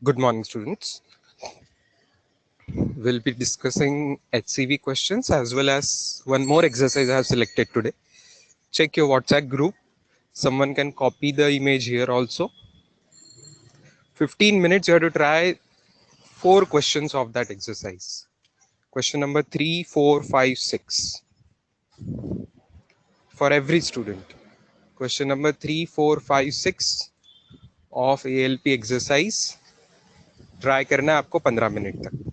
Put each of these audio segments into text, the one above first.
Good morning, students. We'll be discussing HCV questions as well as one more exercise I have selected today. Check your WhatsApp group. Someone can copy the image here also. 15 minutes, you have to try 4 questions of that exercise. Question number 3, 4, 5, 6 for every student. Question number 3, 4, 5, 6 of ALP exercise. Try करना है आपको 15 minute तक.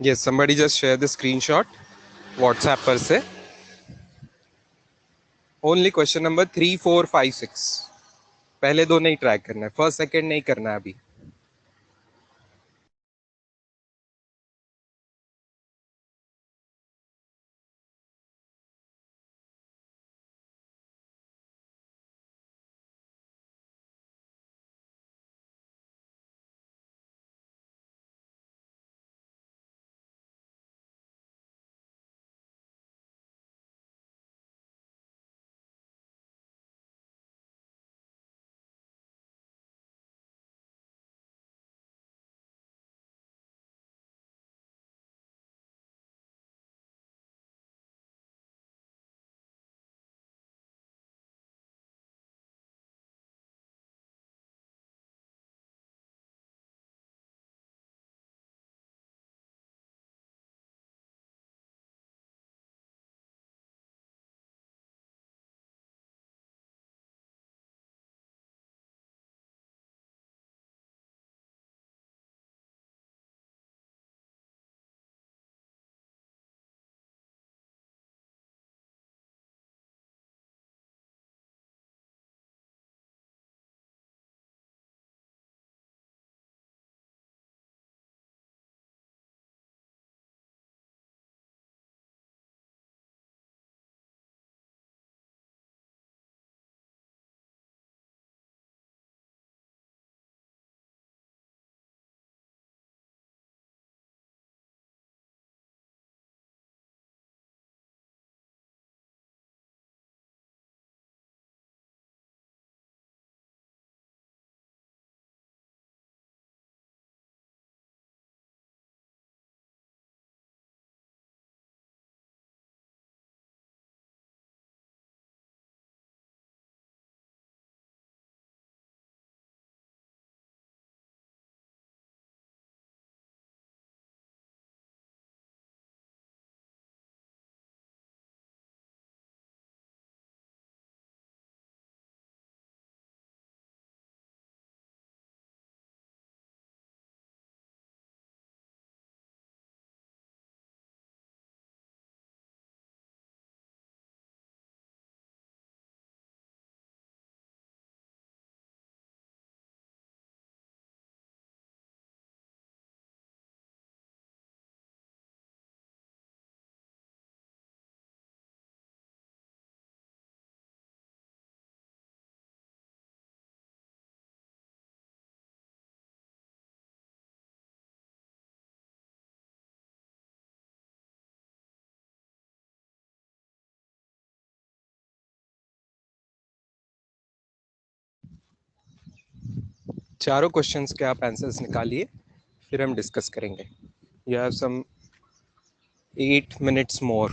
Yes, somebody just share the screenshot WhatsApp पर से. Only question number 3, 4, 5, 6. पहले दो नहीं track करना है, फर्स्ट सेकंड नहीं करना है अभी. चारों क्वेश्चंस के आप आंसर्स निकालिए, फिर हम डिस्कस करेंगे. You have some 8 minutes more.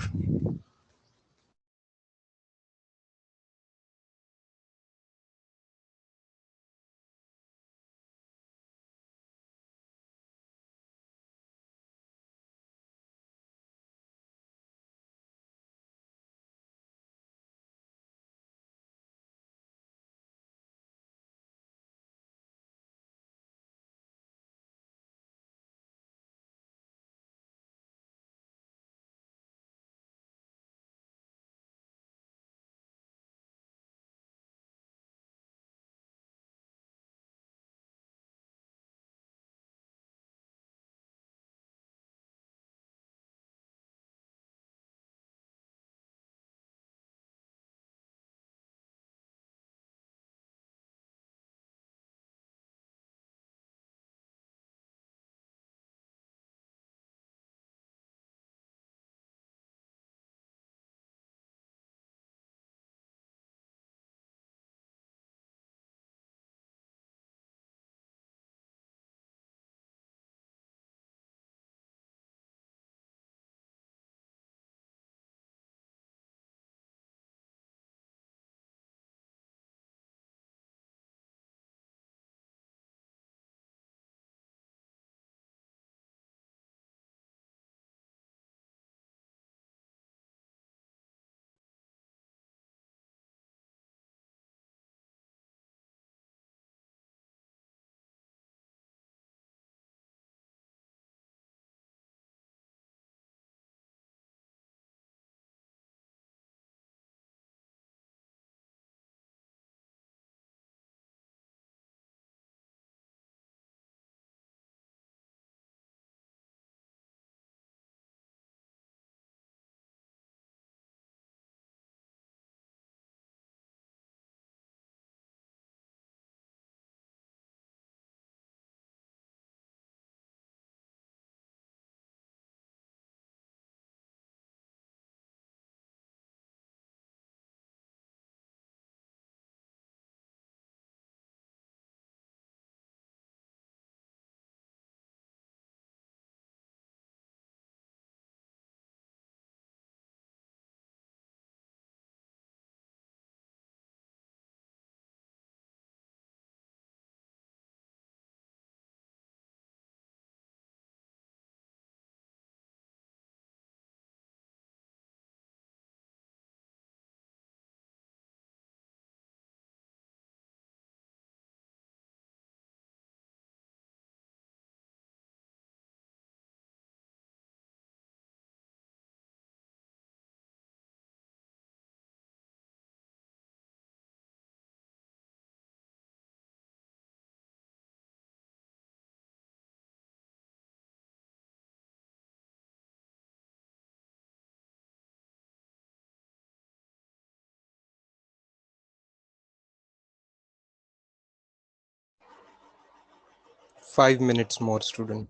Five minutes more, student.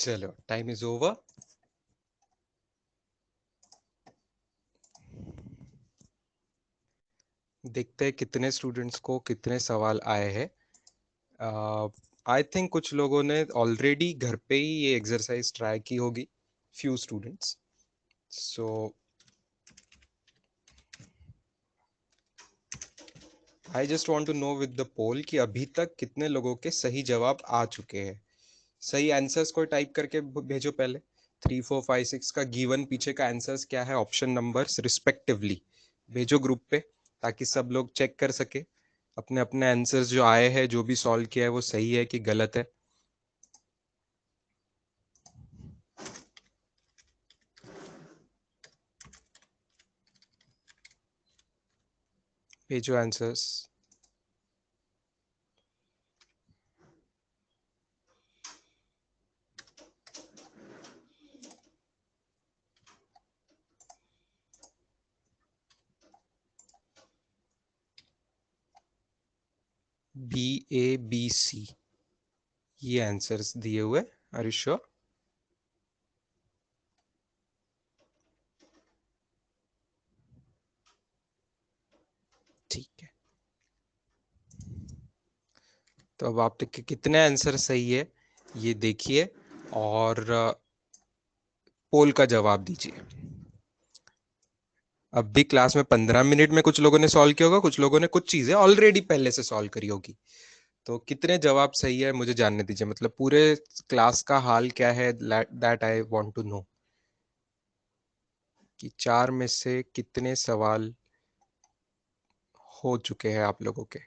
चलो टाइम इज ओवर। देखते हैं कितने स्टूडेंट्स को कितने सवाल आए हैं। आई थिंक कुछ लोगों ने ऑलरेडी घर पे ही ये एक्सरसाइज ट्राई की होगी, few students. So I just want to know with the poll कि अभी तक कितने लोगों के सही जवाब आ चुके हैं। सही आंसर्स को टाइप करके भेजो पहले। 3 4 5 6 का गिवन पीछे का आंसर्स क्या है, ऑप्शन नंबर्स रिस्पेक्टिवली भेजो ग्रुप पे, ताकि सब लोग चेक कर सके अपने अपने आंसर्स जो आए हैं, जो भी सॉल्व किया है वो सही है कि गलत है। भेजो आंसर्स। BABC ये आंसर्स दिए हुए, आर यू श्योर? ठीक है, तो अब आप के कितने आंसर सही है ये देखिए और पोल का जवाब दीजिए। अब भी क्लास में 15 मिनट में कुछ लोगों ने सॉल्व किया होगा, कुछ लोगों ने कुछ चीजें ऑलरेडी पहले से सॉल्व करी होगी। तो कितने जवाब सही है मुझे जानने दीजिए, मतलब पूरे क्लास का हाल क्या है, that I want to know कि 4 में से कितने सवाल हो चुके हैं आप लोगों के।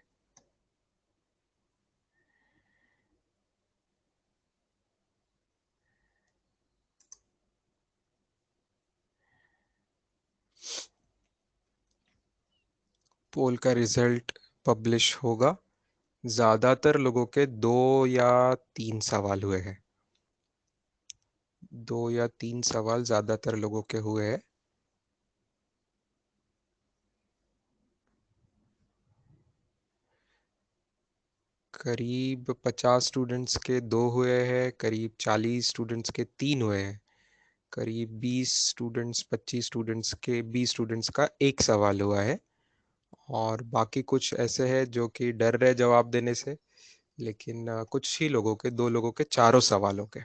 पोल का रिजल्ट पब्लिश होगा। ज्यादातर लोगों के 2 या 3 सवाल हुए हैं, 2 या 3 सवाल ज्यादातर लोगों के हुए हैं। करीब 50 स्टूडेंट्स के 2 हुए हैं, करीब 40 स्टूडेंट्स के 3 हुए हैं, करीब 20 स्टूडेंट्स का 1 सवाल हुआ है, और बाकी कुछ ऐसे हैं जो कि डर रहे जवाब देने से, लेकिन कुछ ही लोगों के, 2 लोगों के चारों सवालों के।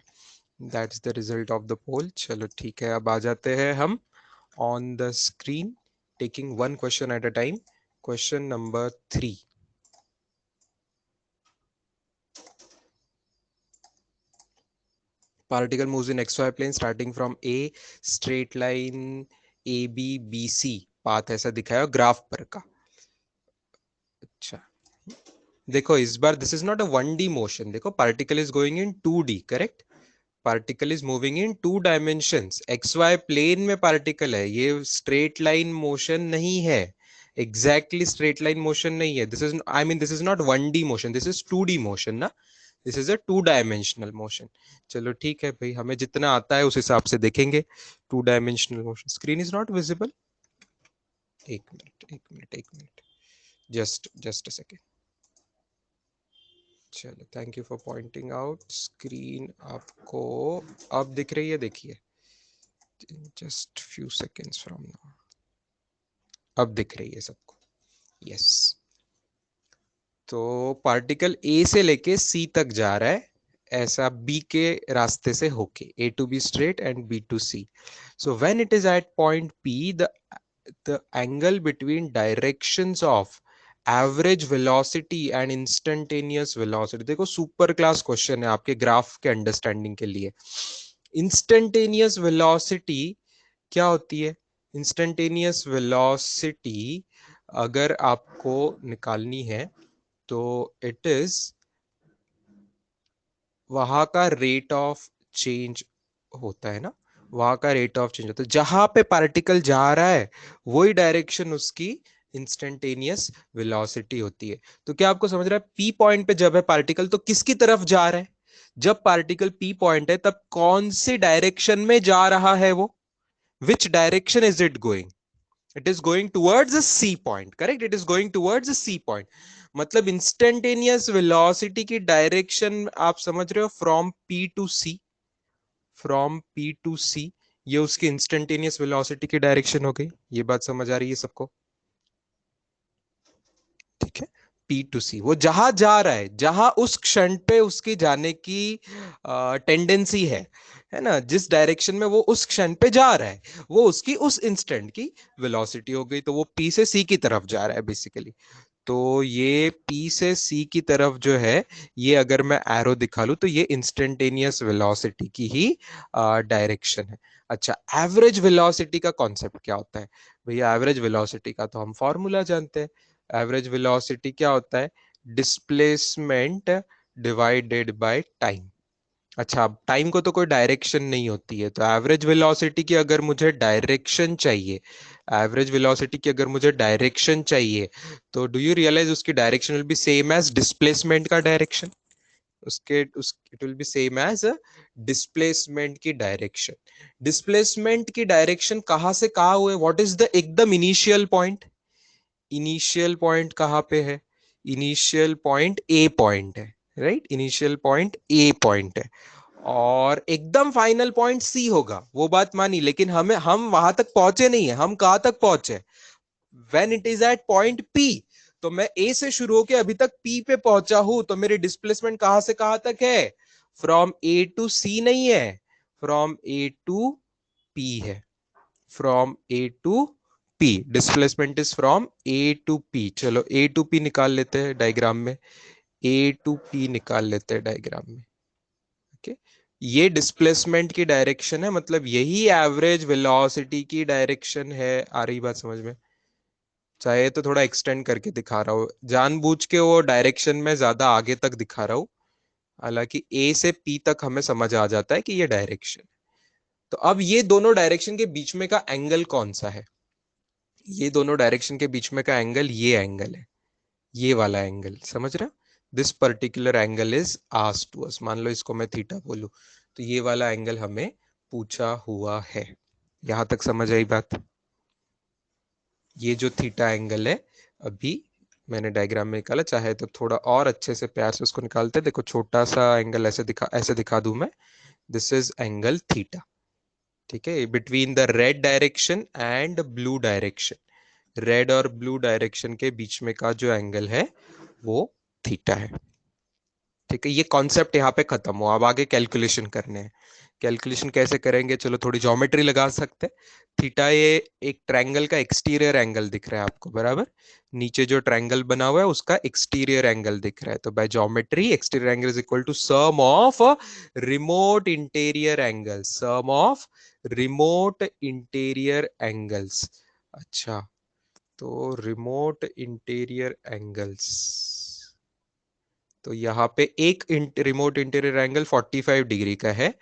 That's the result of the poll. चलो ठीक है, अब आ जाते हैं हम on the screen, taking one question at a time. Question number 3। Particle moves in xy plane starting from A, straight line ABBC path ऐसा दिखाया ग्राफ पर का। अच्छा, देखो इस बार this is not a 1D motion, देखो particle is going in 2D, correct? Particle is moving in 2 dimensions, X Y plane में पार्टिकल है, ये स्ट्रेट लाइन मोशन नहीं है, एग्जैक्टली स्ट्रेट लाइन मोशन नहीं है। This is, I mean this is not 1D motion, this is 2D motion ना, this is a 2 dimensional motion. चलो ठीक है भाई, हमें जितना आता है उस हिसाब से देखेंगे। 2 dimensional motion, screen is not visible. एक मिनट एक मिनट एक मिनट, जस्ट अ सेकेंड। चलो thank you for pointing out. Screen आपको अब दिख रही है, देखिए just few seconds from now अब दिख रही है सबको, यस। तो पार्टिकल ए से लेके सी तक जा रहा है, ऐसा बी के रास्ते से होके, A to B straight and B to C. So when it is at point P, the angle between directions of average velocity and instantaneous velocity, देखो सुपर क्लास क्वेश्चन है आपके ग्राफ के अंडरस्टैंडिंग के लिए। इंस्टेंटेनियस वेलोसिटी क्या होती है? Instantaneous velocity अगर आपको निकालनी है तो इट इज वहां का रेट ऑफ चेंज होता है ना, वहां का रेट ऑफ चेंज होता है, जहां पे पार्टिकल जा रहा है वही डायरेक्शन उसकी इंस्टेंटेनियस वेलोसिटी होती है। तो क्या आपको समझ रहा है, पी पॉइंट पे जब है पार्टिकल तो किसकी तरफ जा रहा है? जब पार्टिकल पी पॉइंट है तब कौन सी डायरेक्शन में जा रहा है वो? Which direction is it going? It is going towards the C point, correct, it is going towards the C point. मतलब इंस्टेंटेनियस वेलोसिटी की डायरेक्शन आप समझ रहे हो, from P to C, from P to C, ये उसकी instantaneous velocity की direction हो गई। ये बात समझ आ रही है सबको? ठीक है, पी टू सी, वो जहां जा रहा है, जहां उस क्षण पे उसकी जाने की टेंडेंसी है ना, जिस डायरेक्शन में वो उस क्षण पे जा रहा है, वो उसकी उस इंस्टेंट की वेलोसिटी हो गई। तो वो पी से सी की तरफ जा रहा है बेसिकली। तो ये P से C की तरफ जो है, ये अगर मैं एरो दिखा लूं तो ये इंस्टेंटेनियस वेलोसिटी की ही डायरेक्शन है। अच्छा, एवरेज वेलोसिटी का कॉन्सेप्ट क्या होता है? भैया एवरेज वेलोसिटी का तो हम फॉर्मूला जानते हैं। एवरेज वेलोसिटी क्या होता है? Displacement divided by time. अच्छा, अब टाइम को तो कोई डायरेक्शन नहीं होती है, तो एवरेज वेलोसिटी की अगर मुझे डायरेक्शन चाहिए, एवरेज वेलोसिटी की अगर मुझे डायरेक्शन चाहिए, तो डू यू रियलाइज उसकी direction will be same as displacement का डायरेक्शन। उसके उस it will be same as displacement की डायरेक्शन। डिस्प्लेसमेंट की डायरेक्शन कहां से कहां हुए? व्हाट इज द एकदम इनिशियल पॉइंट? इनिशियल पॉइंट कहां पे है? इनिशियल पॉइंट ए पॉइंट है, right? Initial point A point है, और एकदम फाइनल पॉइंट सी होगा, वो बात मानी। लेकिन हम वहां तक पहुंचे नहीं है। हम कहां तक पहुंचे? When it is at point P, तो मैं ए से शुरू होकर अभी तक पी पे पहुंचा हूं, तो मेरी डिस्प्लेसमेंट कहां से कहां तक है? फ्रॉम ए टू सी नहीं है, फ्रॉम ए टू पी है। From A to P, displacement is from A to P. चलो ए टू पी निकाल लेते हैं डायग्राम में। ए टू पी निकाल लेते हैं डायग्राम में। ओके, ये डिस्प्लेसमेंट की डायरेक्शन है, मतलब यही एवरेज वेलोसिटी की डायरेक्शन है। आ रही बात समझ में? चाहे तो थोड़ा एक्सटेंड करके दिखा रहा हूँ, जानबूझ के वो डायरेक्शन में ज्यादा आगे तक दिखा रहा हूँ। हालांकि ए से पी तक हमें समझ आ जाता है कि ये डायरेक्शन। तो अब ये दोनों डायरेक्शन के बीच में का एंगल कौन सा है? ये दोनों डायरेक्शन के बीच में का एंगल ये एंगल है, ये वाला एंगल, समझ रहे हो? This particular angle is asked to us. मान लो इसको मैं थीटा बोलूं, तो ये वाला एंगल हमें पूछा हुआ है। यहां तक समझ आई बात? ये जो थीटा एंगल है, अभी मैंने डायग्राम में निकाला, चाहे तो थोड़ा और अच्छे से प्यार से उसको निकालते हैं। देखो छोटा सा एंगल ऐसे दिखा दूं मैं। दिस इज एंगल थीटा, ठीक है, between the red direction and blue direction. Red और ब्लू डायरेक्शन के बीच में का जो एंगल है वो थीटा है। ठीक है, ये कॉन्सेप्ट यहाँ पे खत्म हुआ। अब आगे कैलकुलेशन करने हैं। कैलकुलेशन कैसे करेंगे? चलो थोड़ी ज्योमेट्री लगा सकते हैं। थीटा, ये एक ट्रायंगल का एक्सटीरियर एंगल दिख रहा है आपको, बराबर? नीचे जो ट्रायंगल बना हुआ है उसका एक्सटीरियर एंगल दिख रहा है, तो by geometry exterior angle is equal to sum of remote interior angles. Sum of remote interior angles. अच्छा, तो रिमोट इंटीरियर एंगल्स, तो यहाँ पे एक रिमोट इंटीरियर एंगल 45 डिग्री का है,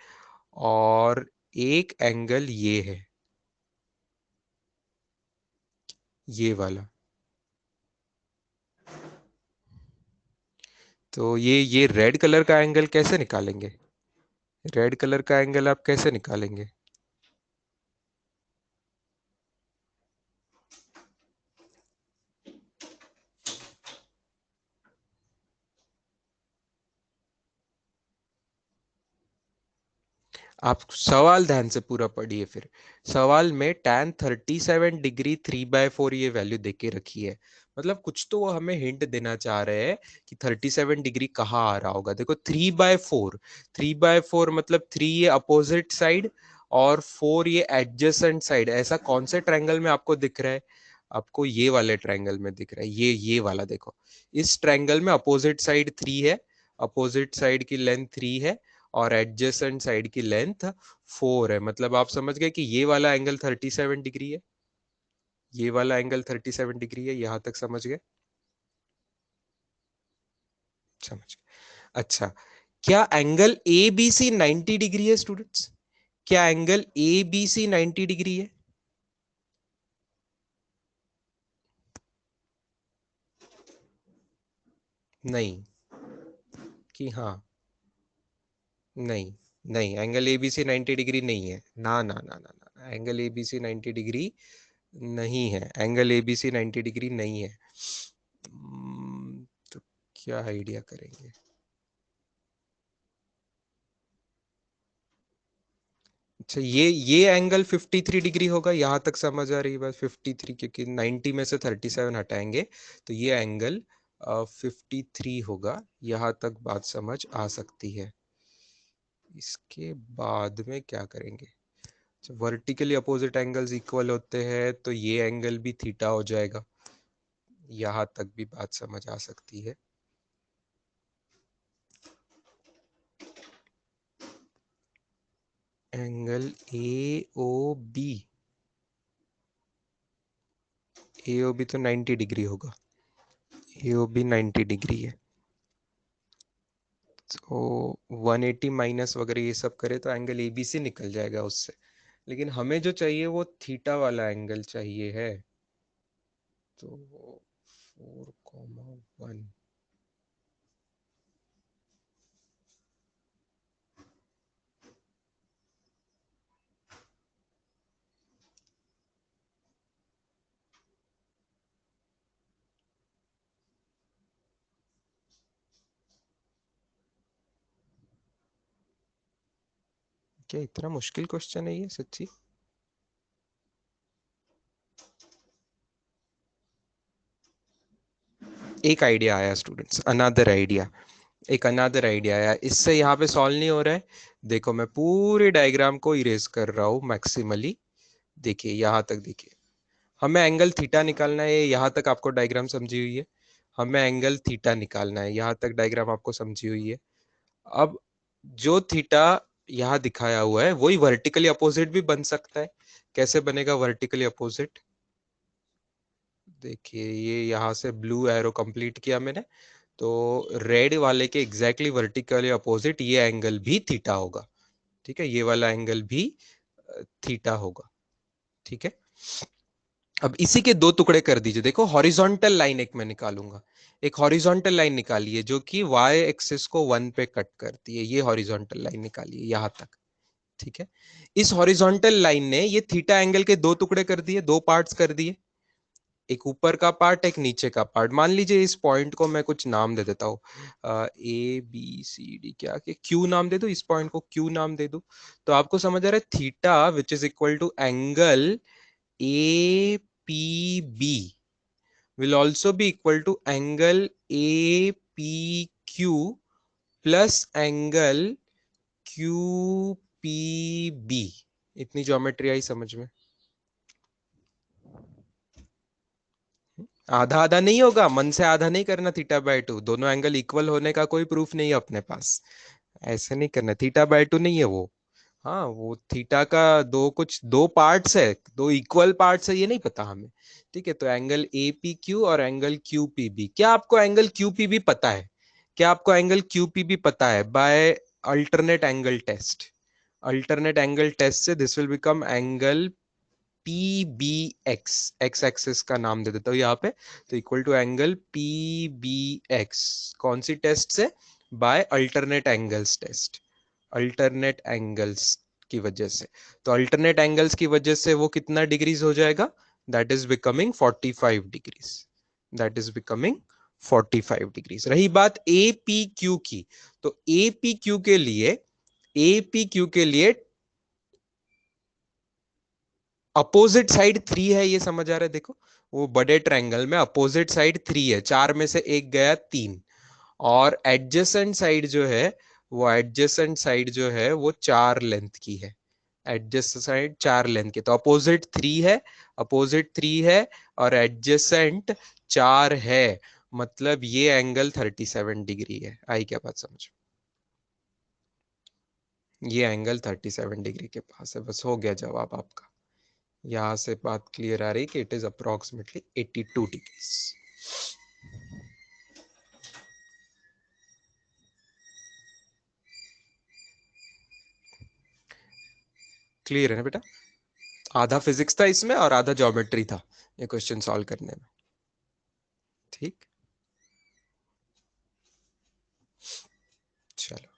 और एक एंगल ये है, ये वाला। तो ये रेड कलर का एंगल कैसे निकालेंगे? रेड कलर का एंगल आप कैसे निकालेंगे? आप सवाल ध्यान से पूरा पढ़िए फिर। सवाल में tan 37 डिग्री 3/4 ये वैल्यू देके रखी है, मतलब कुछ तो वो हमें हिंट देना चाह रहे हैं कि 37 डिग्री कहाँ आ रहा होगा। देखो 3/4, 3/4 मतलब 3 ये अपोजिट साइड और 4 ये एडजेसेंट साइड। ऐसा कौन से ट्रायंगल में आपको दिख रहा है? आपको ये वाले ट्रायंगल में दिख रहा है, ये वाला देखो। इस ट्रायंगल में अपोजिट साइड 3 है, अपोजिट साइड की लेंथ 3 है, और एडजेसेंट साइड की लेंथ 4 है। मतलब आप समझ गए कि ये वाला एंगल 37 डिग्री है, ये वाला एंगल 37 डिग्री है। यहां तक समझ गए? समझ गए। अच्छा, क्या angle A B C 90 degree है स्टूडेंट्स? क्या angle A B C 90 degree है? नहीं, कि हाँ? नहीं, नहीं, angle A B C 90 degree नहीं है। ना ना ना ना ना, angle A B C 90 degree नहीं है। Angle A B C 90 degree नहीं है। तो क्या आइडिया करेंगे? अच्छा, ये एंगल 53 डिग्री होगा, यहां तक समझ आ रही है बात? 53, क्योंकि 90 में से 37 हटाएंगे तो ये एंगल 53 होगा, यहां तक बात समझ आ सकती है। इसके बाद में क्या करेंगे? वर्टिकली अपोजिट एंगल्स इक्वल होते हैं तो ये एंगल भी थीटा हो जाएगा, यहां तक भी बात समझ आ सकती है। Angle A O B, A O B तो 90 डिग्री होगा, ए ओ बी 90 डिग्री है, तो 180 माइनस वगैरह ये सब करे तो एंगल ए बी से निकल जाएगा उससे। लेकिन हमें जो चाहिए वो थीटा वाला एंगल चाहिए है, तो 4,1। क्या इतना मुश्किल क्वेश्चन है ये सच्ची? एक आइडिया आया स्टूडेंट्स, अनदर आइडिया, एक अनदर आइडिया आया, इससे यहाँ पे सॉल्व नहीं हो रहा है। देखो मैं पूरे डायग्राम को इरेज कर रहा हूँ मैक्सिमली। देखिए यहाँ तक, देखिए हमें एंगल थीटा निकालना है, यहाँ तक आपको डायग्राम समझी हुई है। हमें एंगल थीटा निकालना है, यहाँ तक डायग्राम आपको समझी हुई है। अब जो थीटा यहाँ दिखाया हुआ है वही वर्टिकली अपोजिट भी बन सकता है। कैसे बनेगा वर्टिकली अपोजिट? देखिए ये यहाँ से ब्लू एरो कंप्लीट किया मैंने, तो रेड वाले के एग्जैक्टली वर्टिकली अपोजिट ये एंगल भी थीटा होगा। ठीक है, ये वाला एंगल भी थीटा होगा। ठीक है, अब इसी के दो टुकड़े कर दीजिए। देखो हॉरिजॉन्टल लाइन एक मैं निकालूंगा, एक हॉरिजॉन्टल लाइन निकालिए जो कि वाई एक्सिस को 1 पे कट करती है, ये हॉरिजॉन्टल लाइन निकालिए यहां तक। ठीक है, इस हॉरिजॉन्टल लाइन ने ये थीटा एंगल के दो टुकड़े कर दिए, दो पार्ट्स कर दिए, एक ऊपर का पार्ट एक नीचे का पार्ट। मान लीजिए इस पॉइंट को मैं कुछ नाम दे देता हूँ, ए बी सी डी, क्या के क्यू नाम दे दो, इस पॉइंट को क्यू नाम दे दो। तो आपको समझ आ रहा है theta which is equal to angle A P B will also be equal to angle APQ plus angle QPB। इतनी ज्योमेट्री आई समझ में? आधा आधा नहीं होगा, मन से आधा नहीं करना, थीटा/2 दोनों एंगल इक्वल होने का कोई प्रूफ नहीं है अपने पास, ऐसे नहीं करना। थीटा/2 नहीं है वो, हाँ वो थीटा का कुछ दो पार्ट्स है, दो इक्वल पार्ट्स है, ये नहीं पता हमें। ठीक है, तो एंगल ए पी क्यू और एंगल क्यू पी बी। क्या आपको एंगल क्यू पी बी पता है? क्या आपको एंगल क्यू पी बी पता है? By alternate angle test, alternate angle test से this will become angle P B X, X axis का नाम दे देता हूँ यहाँ पे, तो equal to angle P B X. कौन सी टेस्ट से? By alternate angles test, alternate angles की वजह से। तो अल्टरनेट एंगल्स की वजह से वो कितना डिग्रीज हो जाएगा? That is becoming 45 degrees, that is becoming 45 degrees. रही बात ए पी क्यू की, तो ए पी क्यू के लिए, ए पी क्यू के लिए अपोजिट साइड 3 है, ये समझ आ रहा है? देखो वो बड़े ट्रायंगल में अपोजिट साइड 3 है, चार में से एक गया 3, और एडजेसेंट साइड जो है, वो एडजेसेंट साइड जो है वो 4 लेंथ की है, एडजेसेंट साइड 4 लेंथ की। तो अपोजिट 3 है, अपोजिट 3 है और एडजेसेंट 4 है, मतलब ये एंगल 37 डिग्री है। आई क्या बात समझ? ये एंगल 37 डिग्री के पास है, बस हो गया जवाब आपका। यहां से बात क्लियर आ रही कि it is approximately 82 degrees. Clear है ना बेटा? आधा फिजिक्स था इसमें और आधा ज्योमेट्री था ये क्वेश्चन सॉल्व करने में। ठीक, चलो।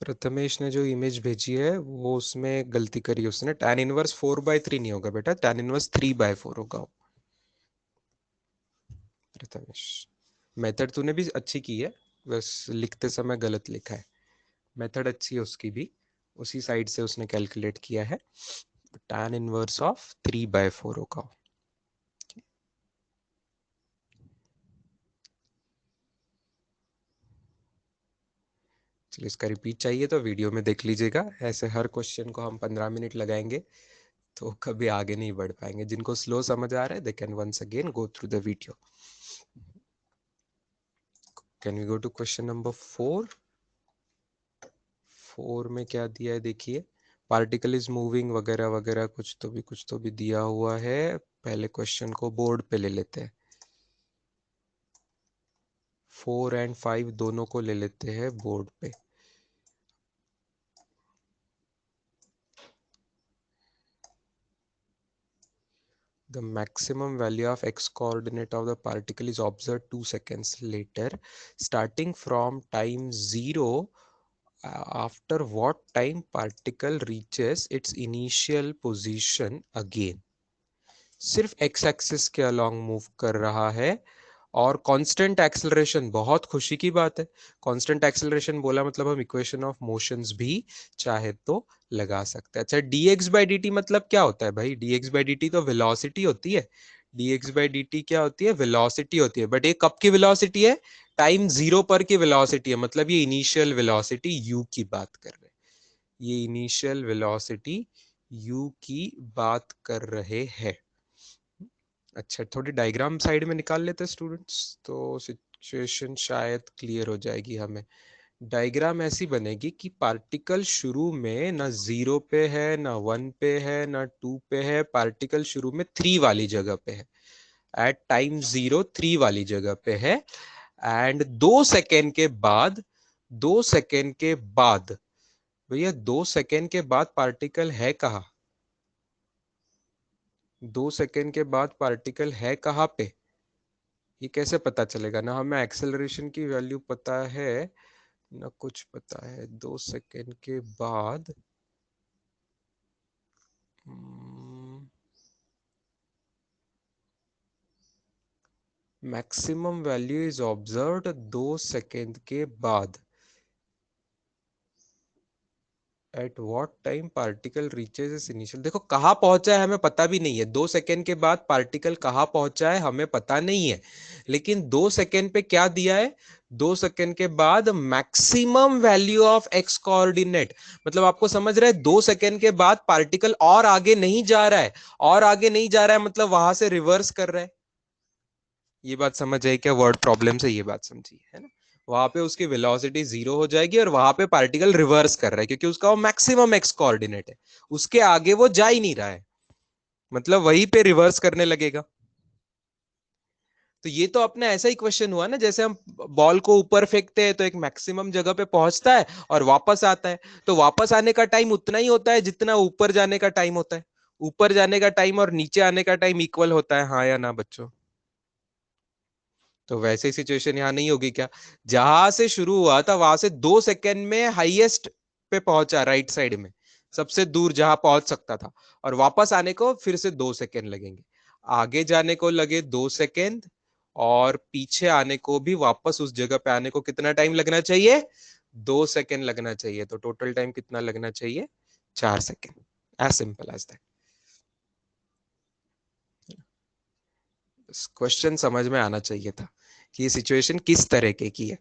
प्रथमेश ने जो इमेज भेजी है वो उसमें गलती करी उसने, tan इनवर्स 4/3 नहीं होगा बेटा, tan इनवर्स 3/4 होगा। प्रथमेश मेथड तूने भी अच्छी की है, बस लिखते समय गलत लिखा है। मेथड अच्छी है उसकी भी, उसी साइड से उसने कैलकुलेट किया है। tan इनवर्स ऑफ 3/4 होगा। चलिए इसका रिपीट चाहिए तो वीडियो में देख लीजिएगा। ऐसे हर क्वेश्चन को हम 15 मिनट लगाएंगे तो कभी आगे नहीं बढ़ पाएंगे। जिनको स्लो समझ आ रहा है they can once again go through the video. Can we go to question number 4। 4 में क्या दिया है देखिए, पार्टिकल इज मूविंग वगैरह वगैरह कुछ तो भी दिया हुआ है। पहले क्वेश्चन को बोर्ड पे ले लेते हैं। 4 एंड 5 दोनों को ले लेते हैं बोर्ड पे। The maximum value of x coordinate of the particle is observed 2 seconds later, starting from time 0. After what time particle reaches its initial position again? सिर्फ x एक्सिस के अलोंग मूव कर रहा है और कांस्टेंट एक्सेलरेशन, बहुत खुशी की बात है। कांस्टेंट एक्सेलरेशन बोला मतलब हम इक्वेशन ऑफ मोशंस भी चाहे तो लगा सकते हैं। अच्छा, dx बाई dt मतलब क्या होता है भाई? dx बाई dt तो वेलोसिटी होती है। dx बाई dt क्या होती है? वेलोसिटी होती है। बट ये कब की वेलोसिटी है? टाइम 0 पर की वेलोसिटी है। मतलब ये इनिशियल वेलोसिटी u की बात कर रहे हैं। ये इनिशियल वेलोसिटी u की बात कर रहे हैं। अच्छा, थोड़ी डायग्राम साइड में निकाल लेते हैं स्टूडेंट्स, तो सिचुएशन शायद क्लियर हो जाएगी हमें। डायग्राम ऐसी बनेगी कि पार्टिकल शुरू में ना 0 पे है, ना 1 पे है, ना 2 पे है। पार्टिकल शुरू में 3 वाली जगह पे है। एट टाइम 0 3 वाली जगह पे है। एंड 2 सेकेंड के बाद, 2 सेकेंड के बाद, भैया 2 सेकेंड के बाद पार्टिकल है कहाँ? 2 सेकेंड के बाद पार्टिकल है कहाँ पे? ये कैसे पता चलेगा? ना हमें एक्सेलरेशन की वैल्यू पता है ना कुछ पता है। 2 सेकेंड के बाद maximum value is observed 2 second के बाद। At what time particle reaches इस इनिशियल, देखो कहाँ पहुंचा है हमें पता भी नहीं है। 2 सेकेंड के बाद पार्टिकल कहाँ पहुंचा है हमें पता नहीं है। लेकिन 2 सेकेंड पे क्या दिया है? 2 सेकेंड के बाद maximum value of x coordinate. मतलब आपको समझ रहे हैं, 2 सेकेंड के बाद पार्टिकल और आगे नहीं जा रहा है। और आगे नहीं जा रहा है मतलब वहां से रिवर्स कर रहा है। ये बात समझ आई क्या? वर्ड प्रॉब्लम से ये बात समझी है ना? वहां पे उसकी वेलोसिटी 0 हो जाएगी और वहां पे पार्टिकल रिवर्स कर रहा है क्योंकि उसका वो मैक्सिमम एक्स कोऑर्डिनेट है। उसके आगे वो जा ही नहीं रहा है, मतलब वहीं पे रिवर्स करने लगेगा। तो ये तो अपना ऐसा ही क्वेश्चन हुआ ना, जैसे हम बॉल को ऊपर फेंकते हैं तो एक मैक्सिमम जगह पे पहुंचता है और वापस आता है। तो वापस आने का टाइम उतना ही होता है जितना ऊपर जाने का टाइम होता है। ऊपर जाने का टाइम और नीचे आने का टाइम इक्वल होता है, हाँ या ना बच्चों? तो वैसे ही सिचुएशन यहाँ नहीं होगी क्या? जहां से शुरू हुआ था वहां से 2 सेकेंड में हाईएस्ट पे पहुंचा, राइट साइड में सबसे दूर जहां पहुंच सकता था। और वापस आने को फिर से 2 सेकेंड लगेंगे। आगे जाने को लगे 2 सेकेंड, और पीछे आने को भी वापस उस जगह पे आने को कितना टाइम लगना चाहिए? 2 सेकेंड लगना चाहिए। तो टोटल टाइम कितना लगना चाहिए? 4 second. As simple as that. Question समझ में आना चाहिए था कि ये सिचुएशन किस तरह की है।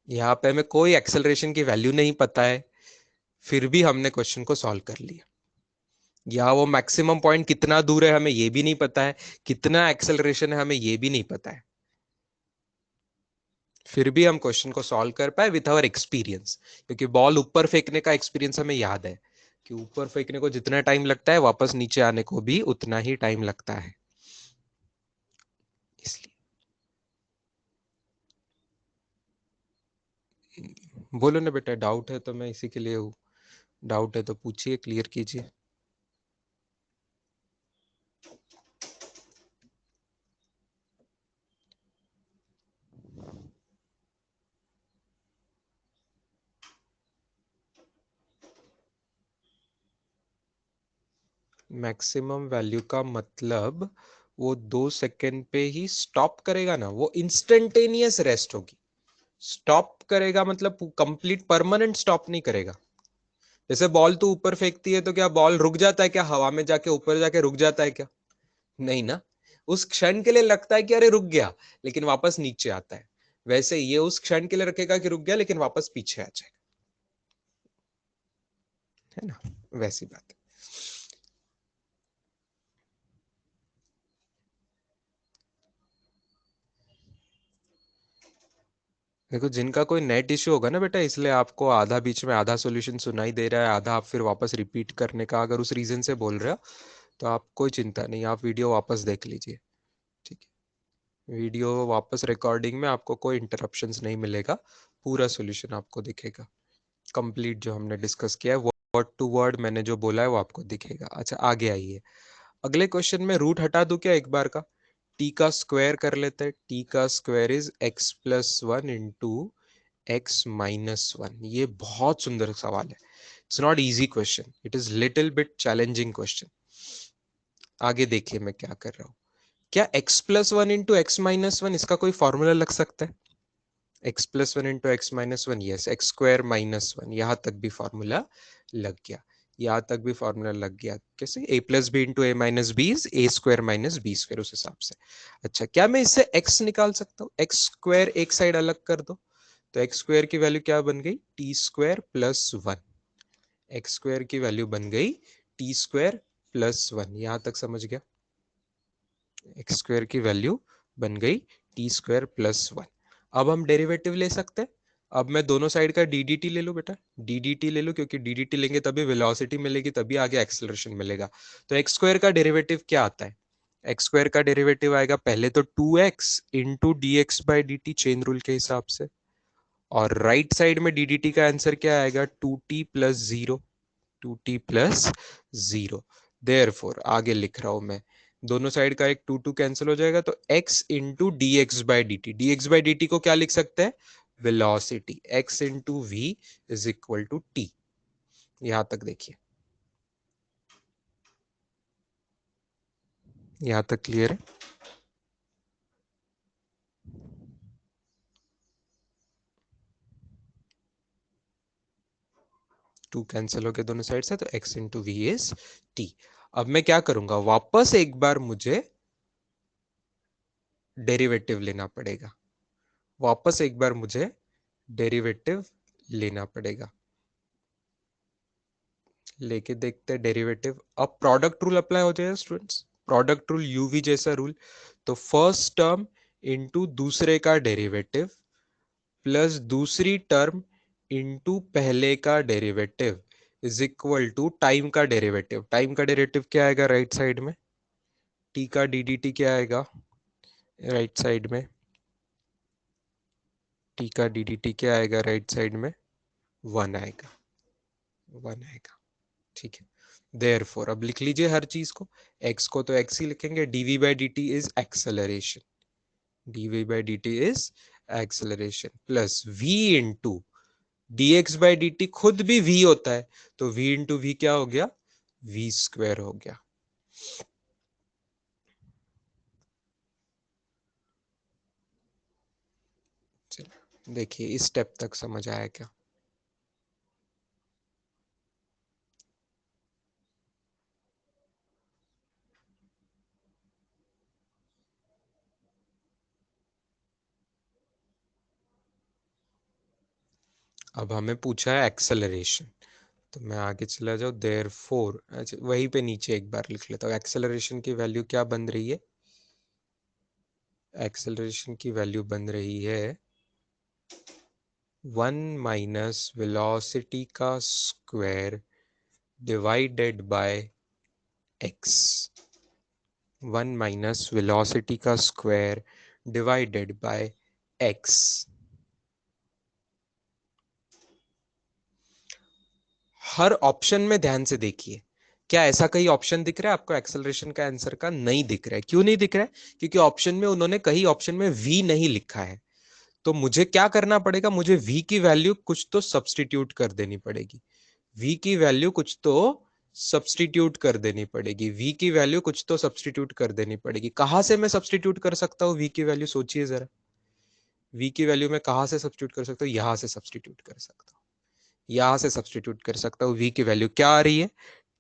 यहाँ पे हमें कोई एक्सेलरेशन की वैल्यू नहीं पता है, फिर भी हमने क्वेश्चन को सॉल्व कर लिया। यहाँ वो मैक्सिमम पॉइंट कितना दूर है हमें ये भी नहीं पता है, कितना एक्सेलरेशन है हमें ये भी नहीं पता है, फिर भी हम क्वेश्चन को सॉल्व कर पाए विथ आवर एक्सपीरियंस। क्योंकि बॉल ऊपर फेंकने का एक्सपीरियंस हमें याद है कि ऊपर फेंकने को जितना टाइम लगता है वापस नीचे आने को भी उतना ही टाइम लगता है। इसलिए बोलो ना बेटा, डाउट है तो मैं इसी के लिए हूँ। डाउट है तो पूछिए, क्लियर कीजिए। मैक्सिमम वैल्यू का मतलब वो 2 सेकेंड पे ही स्टॉप करेगा ना, वो इंस्टेंटेनियस रेस्ट होगी। स्टॉप करेगा मतलब कंप्लीट परमानेंट स्टॉप नहीं करेगा। जैसे बॉल तो ऊपर फेंकती है तो क्या बॉल रुक जाता है क्या, हवा में जाके ऊपर जाके रुक जाता है क्या? नहीं ना। उस क्षण के लिए लगता है कि अरे रुक गया, लेकिन वापस नीचे आता है। वैसे ये उस क्षण के लिए रखेगा कि रुक गया, लेकिन वापस पीछे आ जाएगा, है ना? वैसी बात है। देखो, जिनका कोई नेट इश्यू होगा ना बेटा, इसलिए आपको आधा बीच में आधा सॉल्यूशन सुनाई दे रहा है, आधा आप फिर वापस रिपीट करने का अगर उस रीजन से बोल रहे हो, तो आप कोई चिंता नहीं, आप वीडियो वापस देख लीजिए। ठीक है, वीडियो वापस रिकॉर्डिंग में आपको कोई इंटरप्शंस नहीं मिलेगा, पूरा सॉल्यूशन आपको दिखेगा, कंप्लीट जो हमने डिस्कस किया है वर्ड टू वर्ड मैंने जो बोला है वो आपको दिखेगा। अच्छा, आगे आइए। अगले क्वेश्चन में रूट हटा दूं क्या एक बार का? टी का स्क्वायर कर लेते हैं। टी का square is x plus one into x minus one. ये बहुत सुंदर सवाल है। It's not easy question, it is little bit challenging question. आगे देखिए मैं क्या कर रहा हूं। क्या x plus one into x minus one इसका कोई फॉर्मूला लग सकता है? x plus one into x minus one, yes, x square minus one, यहां तक भी फॉर्मूला लग गया। यहां तक भी फॉर्मूला लग गया। कैसे? a plus B into A minus B is A square minus B square, उस हिसाब से। अच्छा, क्या मैं इससे x निकाल सकता हूँ? एक्स स्क्वायर एक साइड अलग कर दो, तो एक्स स्क्वायर की वैल्यू क्या बन गई? T square plus one. X square की वैल्यू बन गई टी स्क्वायर प्लस वन। यहां तक समझ गया? एक्स स्क्वायर की वैल्यू बन गई टी स्क्वायर प्लस वन। अब हम डेरिवेटिव ले सकते हैं। अब मैं दोनों साइड का डी डी टी ले लूं बेटा, डी डी टी ले लूं, क्योंकि डी डी टी लेंगे तभी वेलोसिटी मिलेगी, तभी आगे एक्सेलरेशन मिलेगा। तो एक्स स्क्वायर का डेरिवेटिव क्या आता है? एक्स स्क्वायर का डेरिवेटिव आएगा पहले तो 2x into D X by D T, chain rule के हिसाब से। और राइट साइड में डी डी टी का आंसर क्या आएगा? 2t plus 0। 2t plus 0। Therefore आगे लिख रहा हूं मैं, दोनों साइड का एक 2 कैंसिल हो जाएगा, तो x into D X by D T. D X by D T को क्या लिख सकते हैं? Velocity. x into V is equal to T. यहां तक देखिए, यहां तक क्लियर है? 2 कैंसिल हो गए दोनों साइड से, तो x into V is T. अब मैं क्या करूंगा, वापस एक बार मुझे डेरिवेटिव लेना पड़ेगा। वापस एक बार मुझे डेरिवेटिव लेना पड़ेगा। लेके देखते हैं डेरिवेटिव। अब प्रोडक्ट रूल अप्लाई हो जाएगा स्टूडेंट्स, प्रोडक्ट रूल, यूवी जैसा रूल। तो फर्स्ट टर्म इंटू दूसरे का डेरिवेटिव प्लस दूसरी टर्म इंटू पहले का derivative is equal to time का डेरिवेटिव। टाइम का डेरिवेटिव क्या आएगा राइट साइड में? टी का डीडीटी क्या आएगा राइट साइड में? टी का डीडीटी क्या आएगा राइट साइड में? वन आएगा, वन आएगा। ठीक है, देयरफॉर अब लिख लीजिए हर चीज को। x को तो x ही लिखेंगे, dv by D T is acceleration, dv by D T is acceleration, plus v into dx by D T खुद भी v होता है, तो v इंटू वी क्या हो गया? v स्क्वायर हो गया। चलो देखिए, इस स्टेप तक समझ आया क्या? अब हमें पूछा है एक्सेलरेशन, तो मैं आगे चला जाऊं। देयरफॉर, अच्छा वहीं पे नीचे एक बार लिख लेता हूँ, एक्सेलरेशन की वैल्यू क्या बन रही है? एक्सेलरेशन की वैल्यू बन रही है 1 - वेलोसिटी का square divided by x। 1 - velocity का स्क्वायर डिवाइडेड बाय x। हर ऑप्शन में ध्यान से देखिए, क्या ऐसा कहीं ऑप्शन दिख रहा है आपको एक्सेलरेशन का आंसर का? नहीं दिख रहा है। क्यों नहीं दिख रहा है? क्योंकि ऑप्शन में उन्होंने कहीं ऑप्शन में v नहीं लिखा है। तो मुझे क्या करना पड़ेगा? मुझे v की वैल्यू कुछ तो सब्सटीट्यूट कर देनी पड़ेगी। v की वैल्यू कुछ तो सब्स्टिट्यूट कर देनी पड़ेगी, v की वैल्यू कुछ तो सब्स्टिट्यूट कर देनी पड़ेगी। कहां से मैं सब्स्टिट्यूट कर सकता हूँ v की वैल्यू, सोचिए जरा। v की वैल्यू मैं कहां से सब्स्टिट्यूट कर सकता हूँ, यहां से सब्स्टिट्यूट कर सकता हूँ, यहां से सब्स्टिट्यूट कर सकता हूँ। v की वैल्यू क्या आ रही है,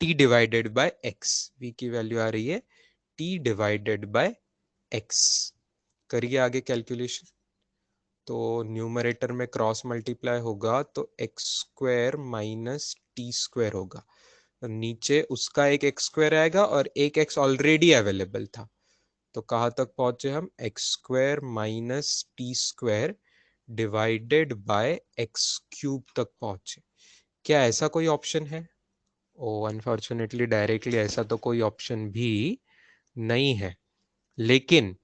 t divided by x। v की वैल्यू आ रही है t डिवाइडेड बाय x। करिए आगे कैलकुलेशन। तो न्यूमरेटर में क्रॉस मल्टीप्लाई होगा तो x square minus t square होगा, नीचे उसका एक एक्स स्क्वायर आएगा और एक एक्स ऑलरेडी अवेलेबल था। तो कहाँ तक पहुंचे हम, x square minus t square divided bye x cube तक पहुंचे। क्या ऐसा कोई ऑप्शन है? ओ अनफॉर्चुनेटली डायरेक्टली ऐसा तो कोई ऑप्शन भी नहीं है। लेकिन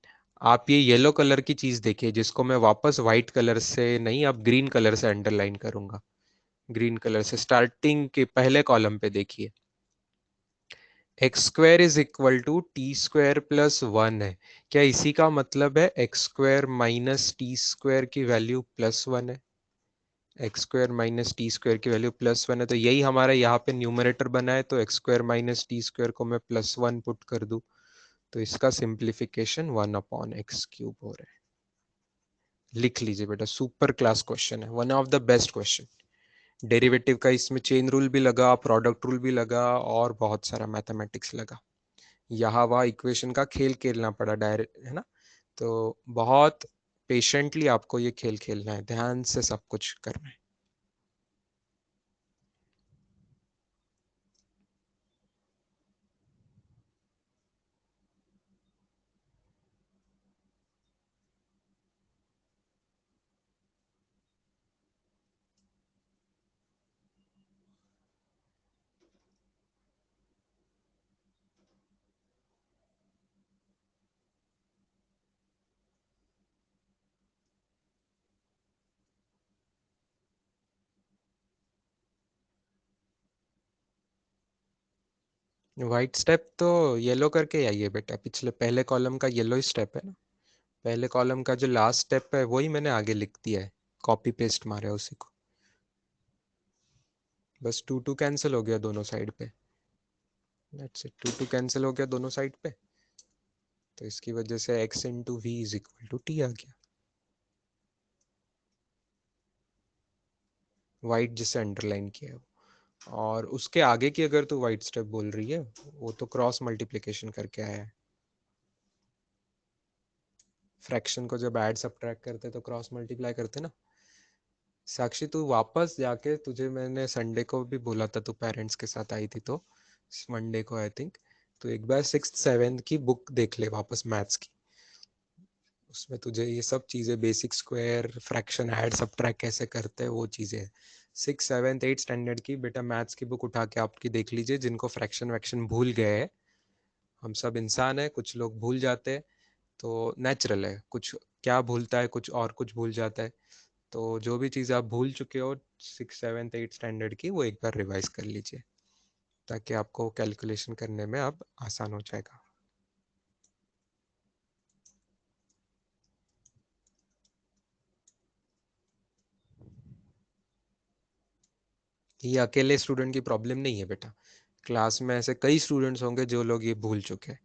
आप ये येलो कलर की चीज देखिए, जिसको मैं वापस व्हाइट कलर से नहीं, अब ग्रीन कलर से अंडरलाइन करूंगा। ग्रीन कलर से स्टार्टिंग के पहले कॉलम पे देखिए, x square is equal to t square plus one है। क्या इसी का मतलब है x square minus t square की वैल्यू प्लस वन है? X square minus t square की वैल्यू प्लस वन है, तो यही हमारा यहाँ पे न्यूमरेटर बना है। तो x square minus t square को मैं प्लस वन पुट कर दूं, तो इसका simplification one upon x cube हो रहा है। लिख लीजिए बेटा, सुपर क्लास क्वेश्चन है, one of the best question. Derivative का इसमें चेन रूल भी लगा, प्रोडक्ट रूल भी लगा, और बहुत सारा मैथमेटिक्स लगा। यहाँ वहाँ इक्वेशन का खेल खेलना पड़ा डायरेक्ट, है ना। तो बहुत पेशेंटली आपको ये खेल खेलना है, ध्यान से सब कुछ करना है। व्हाइट स्टेप तो येलो करके आइए बेटा, पिछले पहले कॉलम का येलो स्टेप है ना। पहले कॉलम का जो लास्ट स्टेप है वही मैंने आगे लिख दिया है, कॉपी पेस्ट मारे उसी को। बस टू टू कैंसिल हो गया दोनों साइड पे, that's it. Two two cancel हो गया दोनों साइड पे, तो इसकी वजह से x into V is equal to T आ गया। वाइट जिसे अंडरलाइन किया है वो। और उसके आगे की अगर तू वाइट स्टेप बोल रही है, वो तो क्रॉस मल्टीप्लिकेशन करके आया है। फ्रैक्शन को जब ऐड सब्ट्रैक्ट करते तो क्रॉस मल्टीप्लाई करते ना। साक्षी तू वापस जाके, तुझे मैंने संडे को भी बोला था, तू पेरेंट्स के साथ आई थी तो मंडे को आई थिंक, तो एक बार सिक्स सेवेंथ की बुक देख ले वापस मैथ्स की। उसमें तुझे ये सब चीज़ें, basic square, fraction, add subtract कैसे करते हैं, वो चीज़ें सिक्स सेवेंथ एट स्टैंडर्ड की बेटा मैथ्स की बुक उठा के आपकी देख लीजिए। जिनको फ्रैक्शन वैक्शन भूल गए हैं, हम सब इंसान है, कुछ लोग भूल जाते हैं, तो नेचुरल है, कुछ क्या भूलता है, कुछ और कुछ भूल जाता है। तो जो भी चीज़ आप भूल चुके हो सिक्स सेवेंथ एट स्टैंडर्ड की, वो एक बार रिवाइज कर लीजिए, ताकि आपको कैलकुलेशन करने में अब आसान हो जाएगा। ये अकेले स्टूडेंट की प्रॉब्लम नहीं है बेटा, क्लास में ऐसे कई स्टूडेंट्स होंगे जो लोग ये भूल चुके हैं।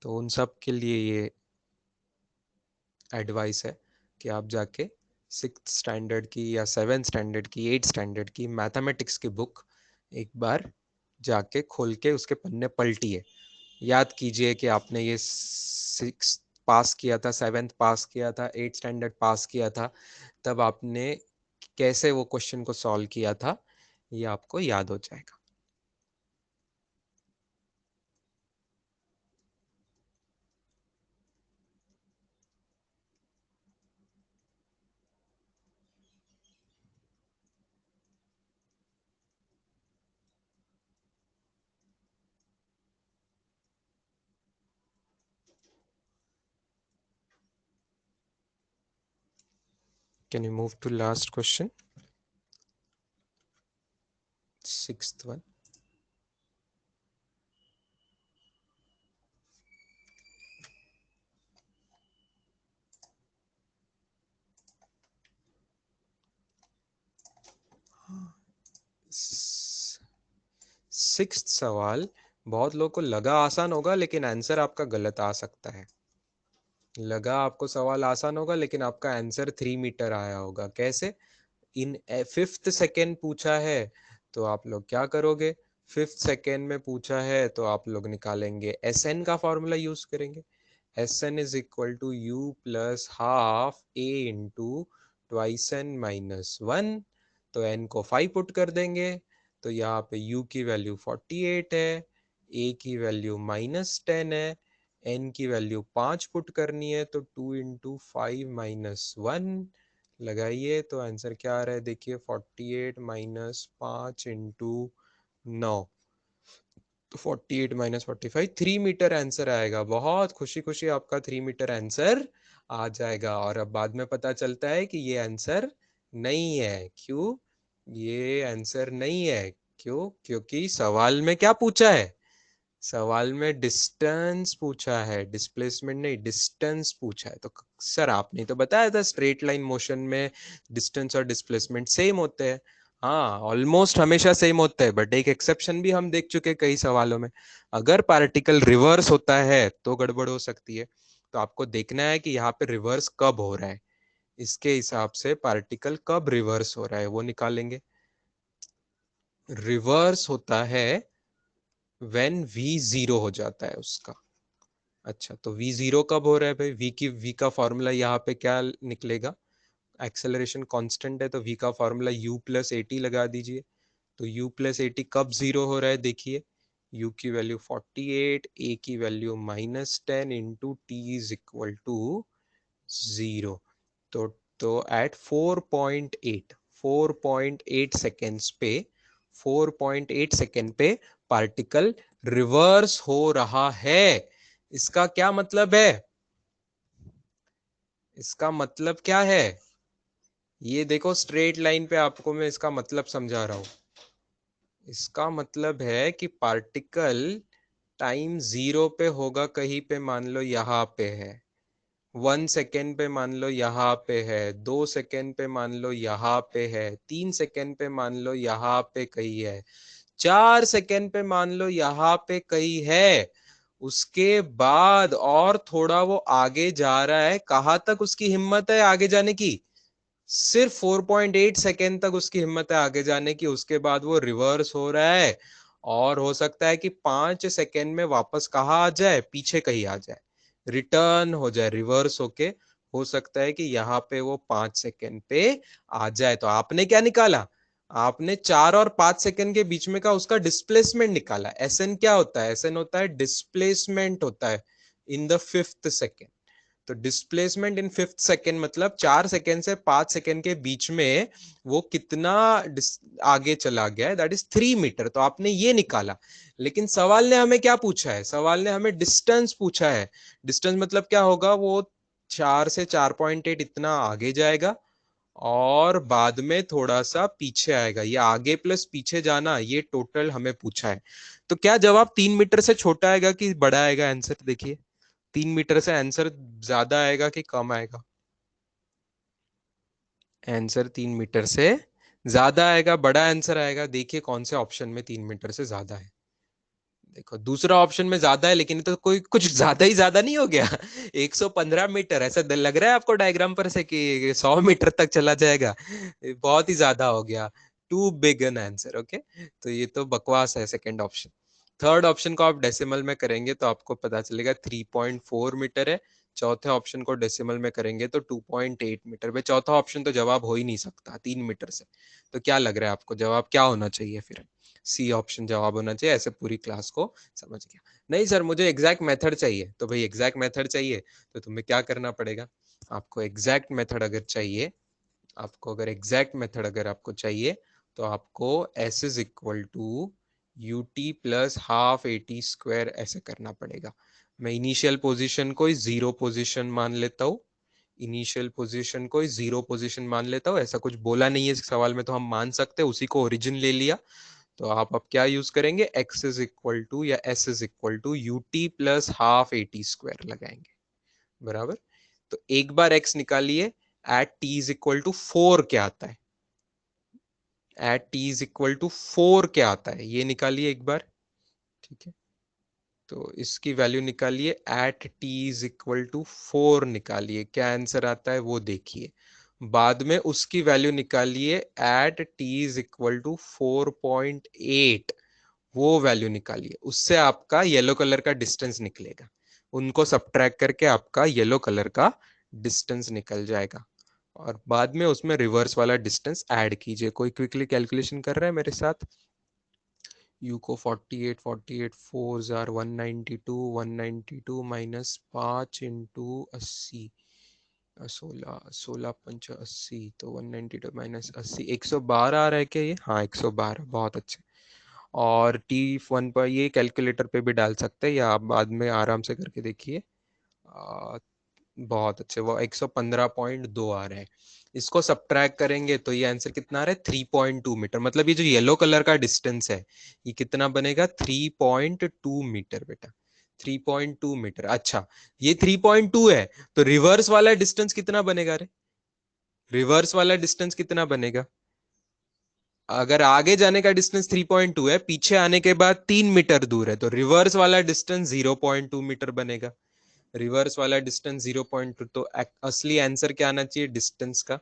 तो उन सब के लिए ये एडवाइस है कि आप जाके सिक्स स्टैंडर्ड की या सेवेंथ स्टैंडर्ड की, एट स्टैंडर्ड की मैथमेटिक्स की बुक एक बार जाके खोल के उसके पन्ने पलटिए। याद कीजिए कि आपने ये सिक्स पास किया था, सेवेंथ पास किया था, एट स्टैंडर्ड पास किया था, तब आपने कैसे वो क्वेश्चन को सॉल्व किया था, ये आपको याद हो जाएगा। Can you move to last question? Sixth one. Sixth सवाल बहुत लोगों को लगा आसान होगा, लेकिन आंसर आपका गलत आ सकता है। लगा आपको सवाल आसान होगा, लेकिन आपका आंसर 3 मीटर आया होगा। कैसे? इन फिफ्थ सेकेंड पूछा है, तो आप लोग क्या करोगे? फिफ्थ सेकेंड में पूछा है तो आप लोग निकालेंगे, एस एन का फॉर्मूला यूज करेंगे। S N is equal to u plus half a into twice n minus one. तो एन को 5 पुट कर देंगे, तो यहाँ पे u की वैल्यू 48 है, a की वैल्यू -10 है, n की वैल्यू 5 पुट करनी है, तो 2 इंटू 5 माइनस वन लगाइए, तो आंसर क्या आ रहा है देखिए, 48 माइनस 5 इंटू 9, तो 48 माइनस 45, 3 मीटर आंसर आएगा। बहुत खुशी खुशी आपका 3 मीटर आंसर आ जाएगा। और अब बाद में पता चलता है कि ये आंसर नहीं है। क्यों ये आंसर नहीं है? क्यों? क्योंकि सवाल में क्या पूछा है? सवाल में डिस्टेंस पूछा है, डिस्प्लेसमेंट नहीं, डिस्टेंस पूछा है। तो सर आपने तो बताया था स्ट्रेट लाइन मोशन में डिस्टेंस और डिस्प्लेसमेंट सेम होते हैं। हाँ, ऑलमोस्ट हमेशा सेम होता है, बट एक एक्सेप्शन भी हम देख चुके कई सवालों में। अगर पार्टिकल रिवर्स होता है तो गड़बड़ हो सकती है। तो आपको देखना है कि यहाँ पे रिवर्स कब हो रहा है, इसके हिसाब से पार्टिकल कब रिवर्स हो रहा है वो निकालेंगे। रिवर्स होता है व्हेन v जीरो हो जाता है उसका। अच्छा, तो v जीरो कब हो रहा है भाई? v का फॉर्मूला यहाँ पे क्या निकलेगा? एक्सेलरेशन कांस्टेंट है, तो v का फॉर्मूला u प्लस एटी लगा दीजिए। तो u प्लस एटी कब जीरो हो रहा है देखिए, u की वैल्यू 48, a की value -10 into T is equal to 0। तो एट 4.8 सेकेंड्स पे, 4.8 सेकेंड पे पार्टिकल रिवर्स हो रहा है। इसका क्या मतलब है? इसका मतलब क्या है? ये देखो स्ट्रेट लाइन पे आपको मैं इसका मतलब समझा रहा हूं। इसका मतलब है कि पार्टिकल टाइम जीरो पे होगा, कहीं पे मान लो यहाँ पे है, 1 सेकेंड पे मान लो यहाँ पे है, 2 सेकेंड पे मान लो यहाँ पे है, 3 सेकेंड पे मान लो यहाँ पे कहीं है, 4 सेकेंड पे मान लो यहाँ पे कहीं है। उसके बाद और थोड़ा वो आगे जा रहा है, कहाँ तक उसकी हिम्मत है आगे जाने की? सिर्फ 4.8 सेकेंड तक उसकी हिम्मत है आगे जाने की। उसके बाद वो रिवर्स हो रहा है, और हो सकता है कि 5 सेकेंड में वापस कहाँ आ जाए, पीछे कहीं आ जाए, रिटर्न हो जाए रिवर्स होके। हो सकता है कि यहाँ पे वो 5 सेकेंड पे आ जाए। तो आपने क्या निकाला? आपने 4 और 5 सेकेंड के बीच में का उसका डिस्प्लेसमेंट निकाला। एस एन क्या होता है? एस एन होता है डिस्प्लेसमेंट होता है इन द फिफ्थ सेकेंड। तो डिस्प्लेसमेंट इन फिफ्थ सेकेंड मतलब 4 सेकेंड से 5 सेकेंड के बीच में वो कितना आगे चला गया है, दैट इज 3 मीटर। तो आपने ये निकाला। लेकिन सवाल ने हमें क्या पूछा है? सवाल ने हमें डिस्टेंस पूछा है। डिस्टेंस मतलब क्या होगा? वो 4 से 4.8 इतना आगे जाएगा, और बाद में थोड़ा सा पीछे आएगा। ये आगे प्लस पीछे जाना, ये टोटल हमें पूछा है। तो क्या जवाब 3 मीटर से छोटा आएगा कि बड़ा आएगा? आंसर देखिए, 3 मीटर से आंसर ज्यादा आएगा कि कम आएगा? आंसर 3 मीटर से ज्यादा आएगा, बड़ा आंसर आएगा। देखिए कौन से ऑप्शन में 3 मीटर से ज्यादा है। देखो दूसरा ऑप्शन में ज्यादा है, लेकिन तो कोई कुछ ज्यादा ही ज्यादा नहीं हो गया। 115 मीटर ऐसा लग रहा है आपको डायग्राम पर से कि 100 मीटर तक चला जाएगा? बहुत ही ज्यादा हो गया। Too big an answer. Okay, तो ये तो बकवास है सेकंड ऑप्शन। थर्ड ऑप्शन को आप डेसिमल में करेंगे तो आपको पता चलेगा 3.4 मीटर है। चौथे ऑप्शन को डेसिमल में करेंगे तो 2.8 मीटर। भाई चौथा ऑप्शन तो जवाब हो ही नहीं सकता 3 मीटर से। तो क्या लग रहा है आपको जवाब क्या होना चाहिए फिर? सी ऑप्शन जवाब होना चाहिए। ऐसे पूरी क्लास को समझ गया? नहीं सर मुझे एग्जैक्ट मेथड चाहिए। तो भाई एग्जैक्ट मेथड चाहिए तो तुम्हें क्या करना पड़ेगा? आपको एग्जैक्ट मेथड अगर चाहिए, आपको अगर एग्जैक्ट मेथड अगर आपको चाहिए, तो आपको S is equal to u t plus half a t square ऐसे करना पड़ेगा। मैं इनिशियल पोजीशन को जीरो पोजीशन मान लेता हूँ। इनिशियल पोजीशन को जीरो पोजीशन मान लेता हूँ। ऐसा कुछ बोला नहीं है इस सवाल में, तो हम मान सकते हैं, उसी को ओरिजिन ले लिया। तो आप अब क्या यूज करेंगे? एक्स इज इक्वल टू या S is equal to u t plus half a t square लगाएंगे, बराबर। तो एक बार एक्स निकालिए, at t is equal to 4 क्या आता है? At t is equal to 4 क्या आता है ये निकालिए एक बार। ठीक है, तो इसकी वैल्यू निकालिए, at t is equal to 4 निकालिए, क्या आंसर आता है वो देखिए। बाद में उसकी वैल्यू निकालिए at t is equal to 4.8, वो वैल्यू निकालिए, उससे आपका येलो कलर का डिस्टेंस निकलेगा। उनको सबट्रैक्ट करके आपका येलो कलर का डिस्टेंस निकल जाएगा, और बाद में उसमें रिवर्स वाला डिस्टेंस ऐड कीजिए। कोई क्विकली कैलकुलेशन कर रहा है मेरे साथ? यू को 48, 48 फोर जार 192, 192 माइनस 5 × 80, 16, 16×5 80, तो 192 माइनस 80, 112 आ रहा है क्या ये? हाँ 112, बहुत अच्छे। और टी वन पर ये कैलकुलेटर पे भी डाल सकते हैं, या आप बाद में आराम से करके देखिए। बहुत अच्छे, वो 115.2 आ रहे हैं। इसको सब्ट्रैक्ट करेंगे तो ये आंसर कितना आ रहा है? 3.2 मीटर। मतलब ये जो येलो कलर का डिस्टेंस है ये कितना बनेगा? 3.2 मीटर बेटा, 3.2 मीटर। अच्छा, ये 3.2 है, तो रिवर्स वाला डिस्टेंस कितना बनेगा रे? रिवर्स वाला डिस्टेंस कितना बनेगा? अगर आगे जाने का डिस्टेंस 3.2 है, पीछे आने के बाद 3 मीटर दूर है, तो रिवर्स वाला डिस्टेंस 0.2 मीटर बनेगा। रिवर्स वाला डिस्टेंस 0.2, तो असली आंसर क्या आना चाहिए डिस्टेंस का?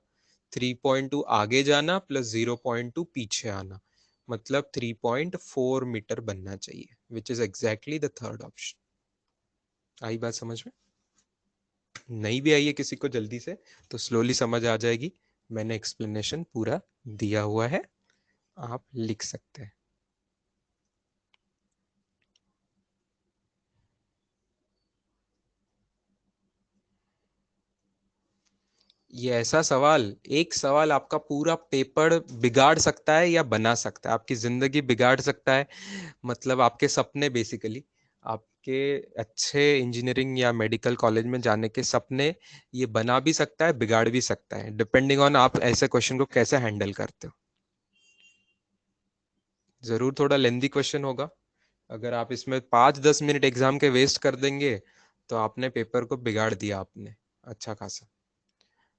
3.2 आगे जाना प्लस 0.2 पीछे आना, मतलब 3.4 मीटर बनना चाहिए, which is exactly the third option. आई बात समझ में? नहीं भी आई है किसी को जल्दी से तो स्लोली समझ आ जाएगी। मैंने एक्सप्लेनेशन पूरा दिया हुआ है, आप लिख सकते हैं। ये ऐसा सवाल, एक सवाल आपका पूरा पेपर बिगाड़ सकता है या बना सकता है, आपकी जिंदगी बिगाड़ सकता है। मतलब आपके सपने, बेसिकली आपके अच्छे इंजीनियरिंग या मेडिकल कॉलेज में जाने के सपने ये बना भी सकता है, बिगाड़ भी सकता है, डिपेंडिंग ऑन आप ऐसे क्वेश्चन को कैसे हैंडल करते हो। जरूर थोड़ा लेंदी क्वेश्चन होगा। अगर आप इसमें 5-10 मिनट एग्जाम के वेस्ट कर देंगे तो आपने पेपर को बिगाड़ दिया आपने अच्छा खासा।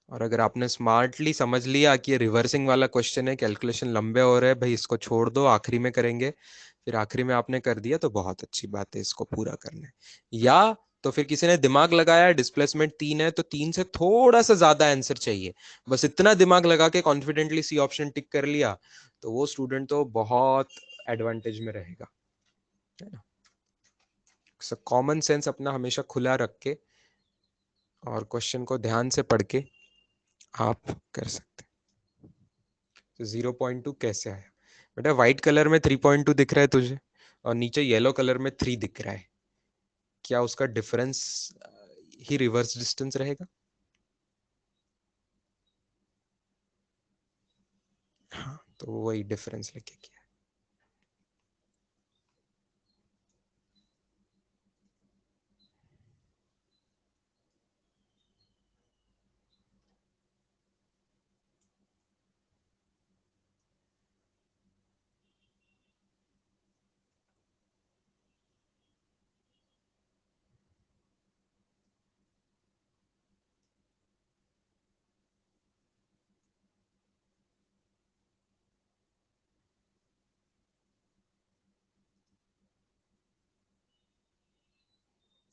और अगर आपने स्मार्टली समझ लिया कि ये रिवर्सिंग वाला क्वेश्चन है, कैलकुलेशन लंबे हो रहे हैं भाई, इसको छोड़ दो, आखिरी में करेंगे, फिर आखिरी में आपने कर दिया तो बहुत अच्छी बात है, इसको पूरा करना है। या तो फिर किसी ने दिमाग लगाया, डिस्प्लेसमेंट 3 है तो 3 से थोड़ा सा ज्यादा आंसर चाहिए, बस इतना दिमाग लगा के कॉन्फिडेंटली सी ऑप्शन टिक कर लिया, तो वो स्टूडेंट तो बहुत एडवांटेज में रहेगा, है ना। कॉमन सेंस अपना हमेशा खुला रख के और क्वेश्चन को ध्यान से पढ़ के आप कर सकते हैं। 0.2 कैसे आया बेटा? व्हाइट कलर में 3.2 दिख रहा है तुझे, और नीचे येलो कलर में 3 दिख रहा है, क्या उसका डिफरेंस ही रिवर्स डिस्टेंस रहेगा? हाँ, तो वही डिफरेंस लेके किया।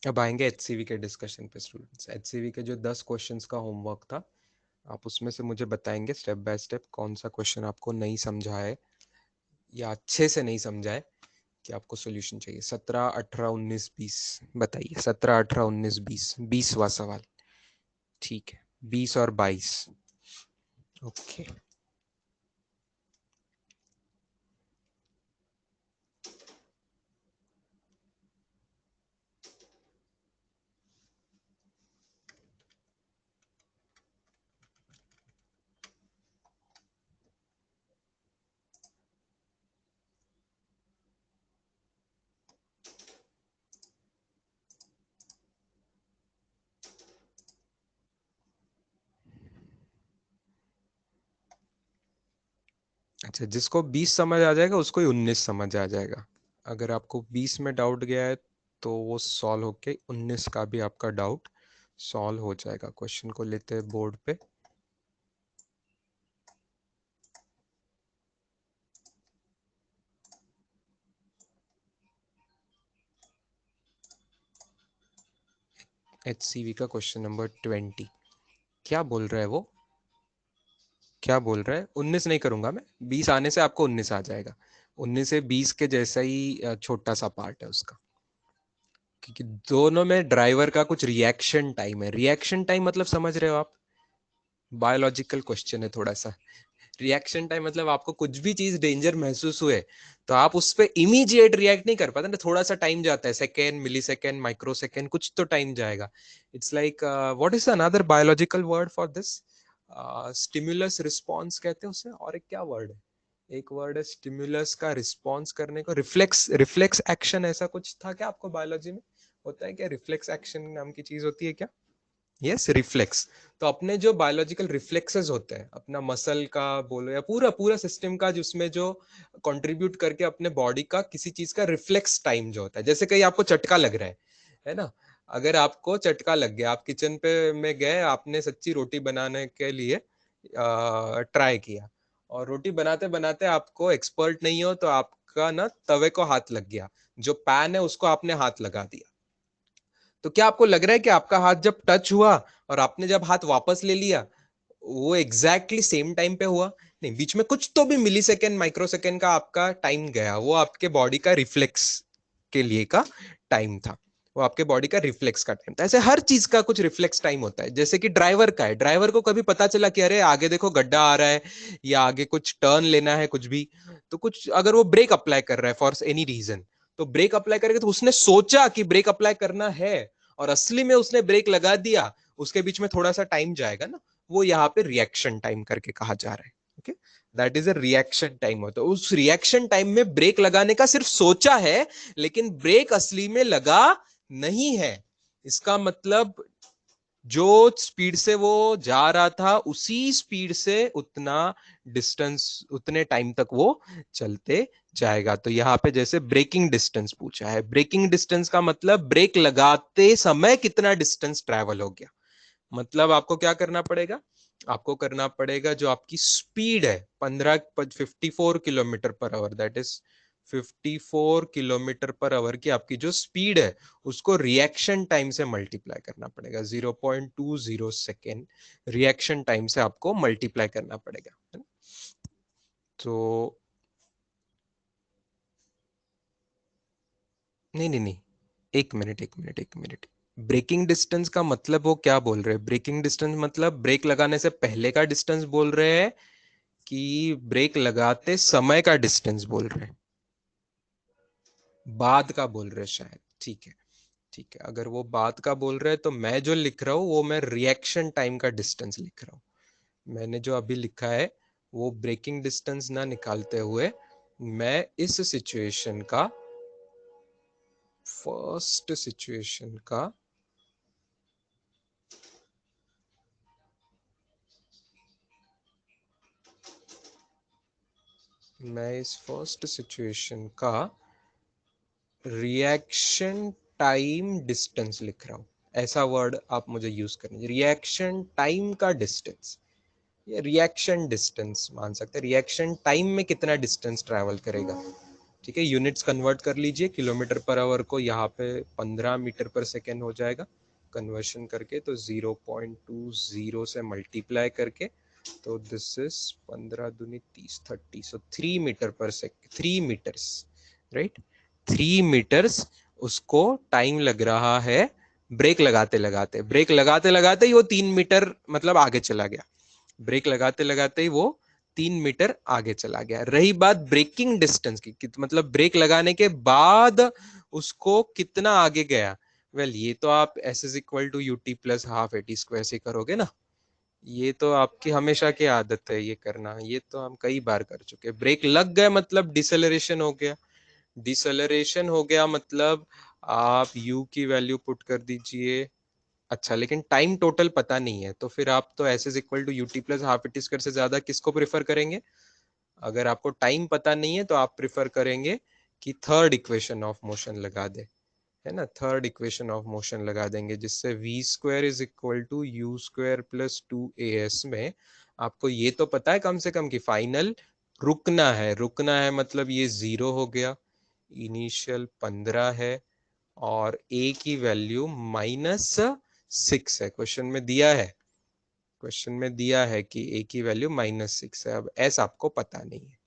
अब आएंगे एचसीवी के डिस्कशन पे स्टूडेंट्स। एचसीवी के जो 10 क्वेश्चंस का होमवर्क था, आप उसमें से मुझे बताएंगे स्टेप बाय स्टेप कौन सा क्वेश्चन आपको नहीं समझा है या अच्छे से नहीं समझा है, कि आपको सॉल्यूशन चाहिए। 17, 18, 19, 20 बताइए। 17, 18, 19, 20, 20वां सवाल। ठीक है, 20 और 22। ओके। अच्छा, जिसको 20 समझ आ जाएगा उसको ही 19 समझ आ जाएगा। अगर आपको 20 में डाउट गया है तो वो सॉल्व होके 19 का भी आपका डाउट सॉल्व हो जाएगा। क्वेश्चन को लेते हैं बोर्ड पे। HCV का क्वेश्चन नंबर 20 क्या बोल रहा है वो, क्या बोल रहा है? 19 नहीं करूंगा मैं, 20 आने से आपको 19 आ जाएगा। 19 से 20 के जैसा ही छोटा सा पार्ट है उसका, क्योंकि दोनों में ड्राइवर का कुछ रिएक्शन टाइम है। रिएक्शन टाइम मतलब समझ रहे हो आप? बायोलॉजिकल क्वेश्चन है थोड़ा सा। रिएक्शन टाइम मतलब आपको कुछ भी चीज डेंजर महसूस हुए तो आप उस पर इमीडिएट रिएक्ट नहीं कर पाते ना, थोड़ा सा टाइम जाता है, सेकेंड, मिली सेकेंड, माइक्रो सेकेंड, कुछ तो टाइम जाएगा। It's like what is another biological word for this? Stimulus response कहते हैं उसे, और एक क्या वर्ड है? एक वर्ड है स्टिमुलस का रिस्पॉन्स करने को, रिफ्लेक्स, रिफ्लेक्स एक्शन, ऐसा कुछ था क्या आपको बायोलॉजी में? होता है क्या रिफ्लेक्स एक्शन नाम की चीज होती है क्या? Yes, reflex. तो अपने जो बायोलॉजिकल रिफ्लेक्सेस होते हैं, अपना मसल का बोलो या पूरा पूरा सिस्टम का, जिसमें जो कंट्रीब्यूट करके अपने बॉडी का किसी चीज का रिफ्लेक्स टाइम जो होता है, जैसे कहीं आपको चटका लग रहा है ना? अगर आपको चटका लग गया, आप किचन पे में गए, आपने सच्ची रोटी बनाने के लिए ट्राई किया, और रोटी बनाते बनाते आपको एक्सपर्ट नहीं हो तो आपका ना तवे को हाथ लग गया, जो पैन है उसको आपने हाथ लगा दिया। तो क्या आपको लग रहा है कि आपका हाथ जब टच हुआ और आपने जब हाथ वापस ले लिया, वो एग्जैक्टली सेम टाइम पे हुआ? नहीं, बीच में कुछ तो भी मिली सेकेंड, माइक्रो सेकेंड का आपका टाइम गया। वो आपके बॉडी का रिफ्लेक्स के लिए का टाइम था, वो आपके बॉडी का रिफ्लेक्स का टाइम था। ऐसे हर चीज का कुछ रिफ्लेक्स टाइम होता है। जैसे कि ड्राइवर का है, ड्राइवर को कभी पता चला कि अरे आगे देखो गड्ढा आ रहा है, या आगे कुछ टर्न लेना है, कुछ भी, तो कुछ अगर वो ब्रेक अप्लाई कर रहा है फॉर एनी रीजन, तो ब्रेक अप्लाई करेगा, तो उसने सोचा कि ब्रेक अप्लाई करना है और असली में उसने ब्रेक लगा दिया, उसके बीच में थोड़ा सा टाइम जाएगा ना, वो यहाँ पे रिएक्शन टाइम करके कहा जा रहा है। Okay, that is a reaction time होता है। उस रिएक्शन टाइम में ब्रेक लगाने का सिर्फ सोचा है, लेकिन ब्रेक असली में लगा नहीं है। इसका मतलब जो स्पीड से वो जा रहा था, उसी स्पीड से उतना डिस्टेंस, उतने टाइम तक वो चलते जाएगा। तो यहाँ पे जैसे ब्रेकिंग डिस्टेंस पूछा है, ब्रेकिंग डिस्टेंस का मतलब ब्रेक लगाते समय कितना डिस्टेंस ट्रेवल हो गया। मतलब आपको क्या करना पड़ेगा? आपको करना पड़ेगा जो आपकी स्पीड है 54 kilometre per hour, that is 54 kilometre per hour की आपकी जो स्पीड है, उसको रिएक्शन टाइम से मल्टीप्लाई करना पड़ेगा। 0.20 सेकेंड रिएक्शन टाइम से आपको मल्टीप्लाई करना पड़ेगा, है ना? तो नहीं नहीं नहीं, एक मिनट। ब्रेकिंग डिस्टेंस का मतलब वो क्या बोल रहे हैं? ब्रेकिंग डिस्टेंस मतलब ब्रेक लगाने से पहले का डिस्टेंस बोल रहे हैं कि ब्रेक लगाते समय का डिस्टेंस बोल रहे हैं? बाद का बोल रहे हैं शायद। ठीक है, ठीक है, अगर वो बाद का बोल रहे हैं तो मैं जो लिख रहा हूं वो मैं रिएक्शन टाइम का डिस्टेंस लिख रहा हूं। मैंने जो अभी लिखा है वो ब्रेकिंग डिस्टेंस ना निकालते हुए मैं इस सिचुएशन का, फर्स्ट सिचुएशन का, मैं इस फर्स्ट सिचुएशन का रिएक्शन टाइम डिस्टेंस लिख रहा हूं। ऐसा वर्ड आप मुझे यूज करना, रिएक्शन टाइम का डिस्टेंस, ये रिएक्शन डिस्टेंस मान सकते हैं। रिएक्शन टाइम में कितना डिस्टेंस ट्रैवल करेगा, ठीक है? यूनिट्स कन्वर्ट कर लीजिए, किलोमीटर पर आवर को यहाँ पे 15 मीटर पर सेकेंड हो जाएगा कन्वर्शन करके, तो 0.20 से मल्टीप्लाई करके, तो दिस इज 15 दूनी 30, 30, सो 3 मीटर पर सेकेंड, 3 मीटर्स, राइट? 3 मीटर्स उसको टाइम लग रहा है ब्रेक लगाते लगाते। ब्रेक लगाते लगाते ही वो 3 मीटर मतलब आगे चला गया, ब्रेक लगाते लगाते ही वो 3 मीटर आगे चला गया। रही बात ब्रेकिंग डिस्टेंस की, मतलब ब्रेक लगाने के बाद उसको कितना आगे गया, वेल ये तो आप S is equal to u t plus half a t square से करोगे ना। ये तो आपकी हमेशा की आदत है ये करना, ये तो हम कई बार कर चुके। ब्रेक लग गए मतलब डिसेलरेशन हो गया, डिसेलरेशन हो गया मतलब आप u की वैल्यू पुट कर दीजिए। अच्छा, लेकिन टाइम टोटल पता नहीं है, तो फिर आप तो S is equal to u t plus half a t square से ज्यादा किसको प्रेफर करेंगे? अगर आपको टाइम पता नहीं है तो आप प्रेफर करेंगे कि थर्ड इक्वेशन ऑफ मोशन लगा दे, है ना? थर्ड इक्वेशन ऑफ मोशन लगा देंगे, जिससे v square is equal to u square plus 2as में आपको ये तो पता है कम से कम कि फाइनल रुकना है। रुकना है मतलब ये 0 हो गया, इनिशियल 15 है, और a की वैल्यू -6 है, क्वेश्चन में दिया है, क्वेश्चन में दिया है कि a की वैल्यू -6 है। अब s आपको पता नहीं है,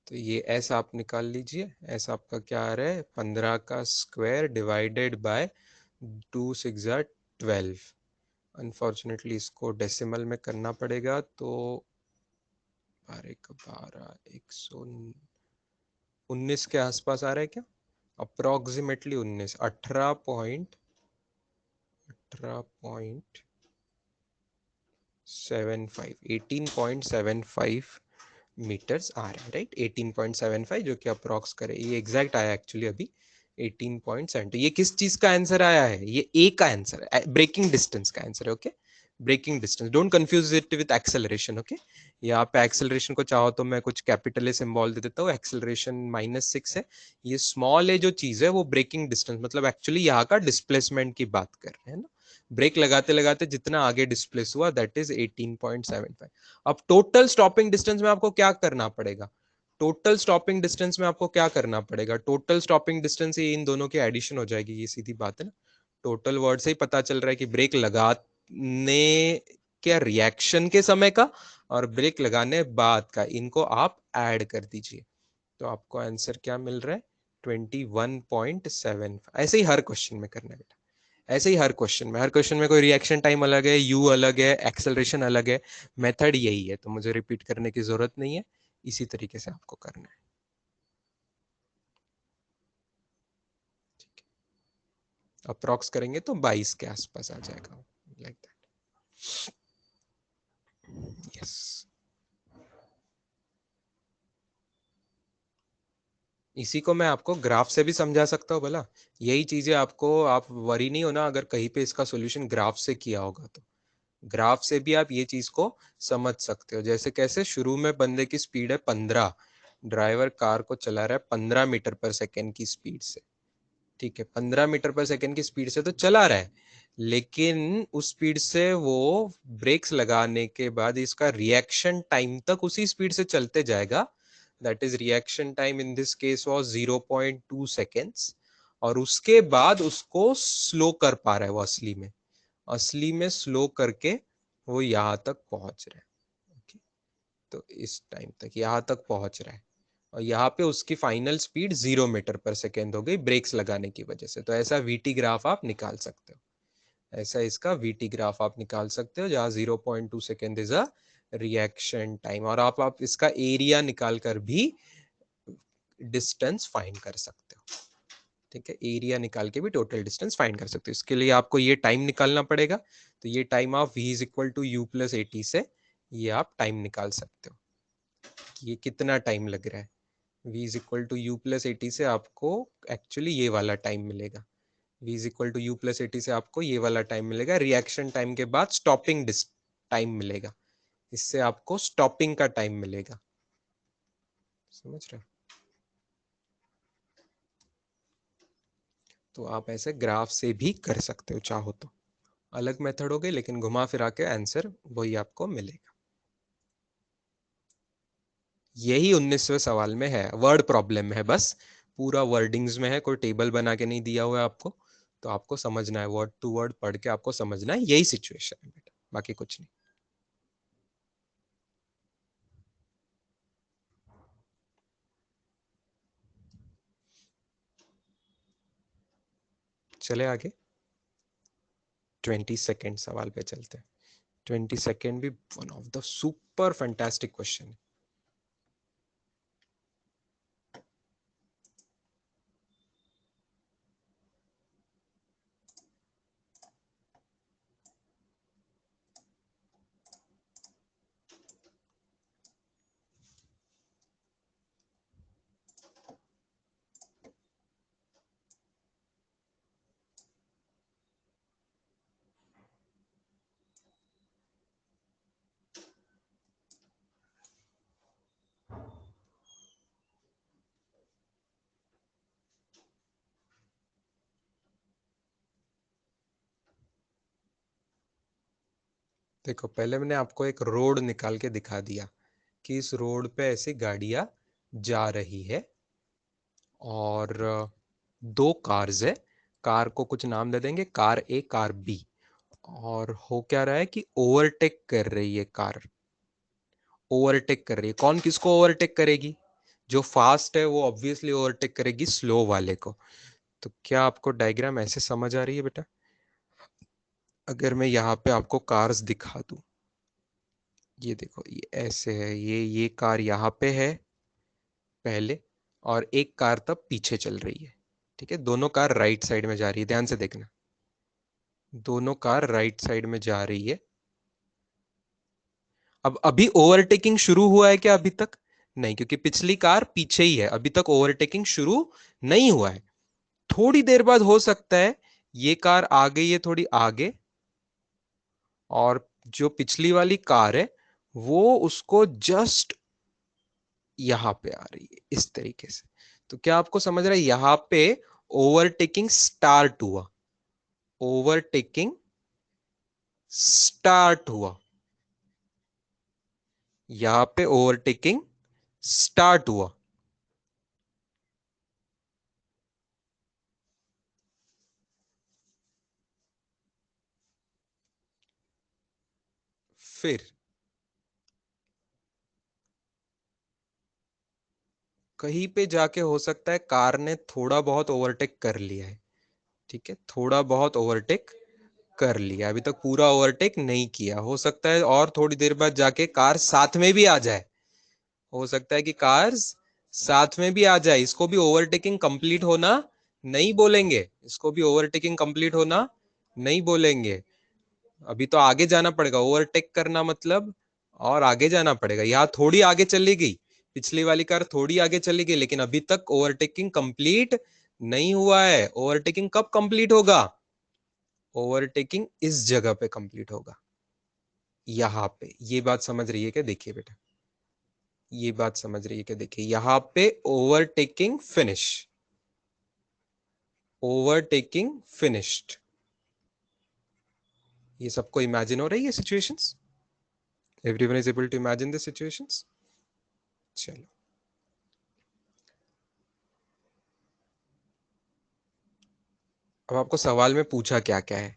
तो ये s आप निकाल लीजिए। s आपका क्या आ रहा है, 15 का स्क्वायर डिवाइडेड बाय 2 6 12। अनफॉर्चुनेटली इसको डेसिमल में करना पड़ेगा, तो 119 के आसपास आ रहा है क्या, अप्रोक्सीमेटली 19, 18.75 मीटर्स आ रहा है, राइट। 18.75 जो कि अप्रोक्स करे, ये एग्जैक्ट आया एक्चुअली अभी 18.7। ये किस चीज का आंसर आया है, ये ए का आंसर है, ब्रेकिंग डिस्टेंस का आंसर है, okay. Braking distance, don't confuse it with acceleration, okay. यहाँ पे एक्सेलरेशन को चाहो तो मैं कुछ कैपिटल ए सिंबल दे देता हूँ, एक्सेलरेशन -6 है, ये स्मॉल ए जो चीज है वो ब्रेकिंग डिस्टेंस, मतलब एक्चुअली यहाँ का डिस्प्लेसमेंट की बात कर रहे हैं ना। ब्रेक लगाते लगाते जितना आगे डिस्प्लेस हुआ दैट इज 18.75। अब टोटल स्टॉपिंग डिस्टेंस में आपको क्या करना पड़ेगा, टोटल स्टॉपिंग डिस्टेंस में आपको क्या करना पड़ेगा, टोटल स्टॉपिंग डिस्टेंस ये इन दोनों की एडिशन हो जाएगी, ये सीधी बात है ना। टोटल वर्ड से ही पता चल रहा है कि ब्रेक लगाने क्या रिएक्शन के समय का और ब्रेक लगाने बाद का, इनको आप ऐड कर दीजिए, तो आपको आंसर क्या मिल रहा है, 21.7। ऐसे ही हर क्वेश्चन में करना है बेटा, ऐसे ही हर क्वेश्चन में, हर क्वेश्चन में कोई रिएक्शन टाइम अलग है, यू अलग है, एक्सेलरेशन अलग है, मेथड यही है, तो मुझे रिपीट करने की जरूरत नहीं है, इसी तरीके से आपको करना है। अप्रॉक्स करेंगे तो 22 के आसपास आ जाएगा, लाइक दैट। यस, इसी को मैं आपको ग्राफ से भी समझा सकता हूँ भला, यही चीजें आपको, आप वरी नहीं होना अगर कहीं पे इसका सॉल्यूशन ग्राफ से किया होगा तो, ग्राफ से भी आप ये चीज को समझ सकते हो। जैसे कैसे, शुरू में बंदे की स्पीड है 15, ड्राइवर कार को चला रहा है 15 मीटर पर सेकेंड की स्पीड से, ठीक है, 15 मीटर पर सेकेंड की स्पीड से तो चला रहा है, लेकिन उस स्पीड से वो ब्रेक्स लगाने के बाद इसका रिएक्शन टाइम तक उसी स्पीड से चलते जाएगा, that is reaction time in this case was 0.2 seconds, और उसके बाद उसको स्लो कर पा रहा है वो, असली में स्लो करके वो यहां तक पहुंच रहा है, okay? तो इस टाइम तक यहां तक पहुंच रहा है, और यहाँ पे उसकी फाइनल स्पीड 0 मीटर पर सेकेंड हो गई ब्रेक्स लगाने की वजह से। तो ऐसा वीटी ग्राफ आप निकाल सकते हो, ऐसा इसका वीटी ग्राफ आप निकाल सकते हो, जहां 0.2 second is a reaction time, और आप इसका एरिया निकाल कर भी डिस्टेंस फाइंड कर सकते हो, ठीक है, एरिया निकाल के भी टोटल डिस्टेंस फाइंड कर सकते हो। इसके लिए आपको ये टाइम निकालना पड़ेगा, तो ये टाइम आप v is equal to u plus 80 से ये आप टाइम निकाल सकते हो कि ये कितना टाइम लग रहा है। v is equal to u plus 80 से आपको एक्चुअली ये वाला टाइम मिलेगा, v is equal to u plus 80 से आपको ये वाला टाइम मिलेगा, रिएक्शन टाइम के बाद स्टॉपिंग टाइम मिलेगा, इससे आपको स्टॉपिंग का टाइम मिलेगा, समझ रहे हो। तो आप ऐसे ग्राफ से भी कर सकते हो चाहो तो, अलग मेथड हो गई, लेकिन घुमा फिरा के आंसर वही आपको मिलेगा। यही 19वें सवाल में है, वर्ड प्रॉब्लम में है, बस पूरा वर्डिंग्स में है, कोई टेबल बना के नहीं दिया हुआ है आपको, तो आपको समझना है, वर्ड टू वर्ड पढ़ के आपको समझना है, यही सिचुएशन है बेटा, बाकी कुछ नहीं। चले आगे, 22nd सवाल पे चलते हैं। 22nd भी one of the super fantastic question है। देखो, पहले मैंने आपको एक रोड निकाल के दिखा दिया कि इस रोड पे ऐसी गाड़ियां जा रही है, और दो कार्स है, कार को कुछ नाम दे देंगे, कार ए, कार बी, और हो क्या रहा है कि ओवरटेक कर रही है कार, ओवरटेक कर रही है। कौन किसको ओवरटेक करेगी? जो फास्ट है वो ऑब्वियसली ओवरटेक करेगी स्लो वाले को। तो क्या आपको डायग्राम ऐसे समझ आ रही है बेटा? अगर मैं यहाँ पे आपको कार्स दिखा दूं, ये देखो, ये ऐसे है, ये कार यहाँ पे है पहले, और एक कार तब पीछे चल रही है। ठीक है, दोनों कार राइट साइड में जा रही है, ध्यान से देखना, दोनों कार राइट साइड में जा रही है। अब अभी ओवरटेकिंग शुरू हुआ है क्या अभी तक? नहीं, क्योंकि पिछली कार पीछे ही है, अभी तक ओवरटेकिंग शुरू नहीं हुआ है। थोड़ी देर बाद हो सकता है ये कार आ गई है थोड़ी आगे, और जो पिछली वाली कार है वो उसको जस्ट यहां पे आ रही है इस तरीके से। तो क्या आपको समझ रहा है? यहां पे ओवरटेकिंग स्टार्ट हुआ, ओवरटेकिंग स्टार्ट हुआ, यहां पे ओवरटेकिंग स्टार्ट हुआ। फिर कहीं पे जाके हो सकता है कार ने थोड़ा बहुत ओवरटेक कर लिया है। ठीक है, थोड़ा बहुत ओवरटेक कर लिया, अभी तक पूरा ओवरटेक नहीं किया। हो सकता है और थोड़ी देर बाद जाके कार साथ में भी आ जाए, हो सकता है कि कार्स साथ में भी आ जाए। इसको भी ओवरटेकिंग कंप्लीट होना नहीं बोलेंगे, इसको भी ओवरटेकिंग कंप्लीट होना नहीं बोलेंगे। अभी तो आगे जाना पड़ेगा, ओवरटेक करना मतलब और आगे जाना पड़ेगा। यहाँ थोड़ी आगे चली गई, पिछली वाली कार थोड़ी आगे चली गई, लेकिन अभी तक ओवरटेकिंग कंप्लीट नहीं हुआ है। ओवरटेकिंग कब कंप्लीट होगा? ओवरटेकिंग इस जगह पे कंप्लीट होगा, यहाँ पे। ये बात समझ रही है क्या? देखिए बेटा, ये बात समझ रही है क्या? देखिए यहाँ पे ओवरटेकिंग फिनिश, ओवरटेकिंग फिनिश्ड। ये सबको इमेजिन हो रही है situations? Everyone is able to imagine the situations? चलो, अब आपको सवाल में पूछा क्या क्या है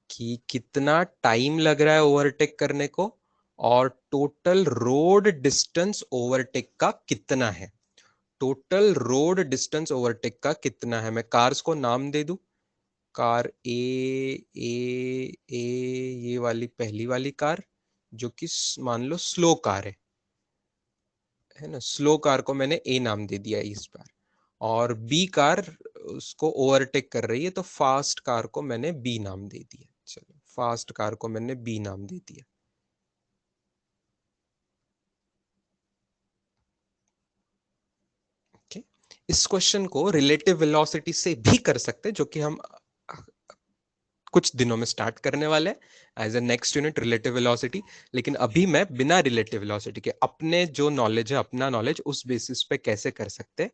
कि कितना टाइम लग रहा है ओवरटेक करने को, और टोटल रोड डिस्टेंस ओवरटेक का कितना है। टोटल रोड डिस्टेंस ओवरटेक का कितना है? मैं कार्स को नाम दे दूं, कार ए, ये वाली पहली वाली कार जो कि मान लो स्लो कार है ना, स्लो कार को मैंने ए नाम दे दिया इस बार, और बी कार उसको ओवरटेक कर रही है, तो फास्ट कार को मैंने बी नाम दे दिया। चलो, फास्ट कार को मैंने बी नाम दे दिया। ओके, इस क्वेश्चन को रिलेटिव वेलोसिटी से भी कर सकते हैं, जो कि हम कुछ दिनों में स्टार्ट करने वाले हैं as a next unit, relative velocity. लेकिन अभी मैं बिना रिलेटिव वेलोसिटी के अपने जो नॉलेज है, अपना नॉलेज, उस बेसिस पे कैसे कर सकते हैं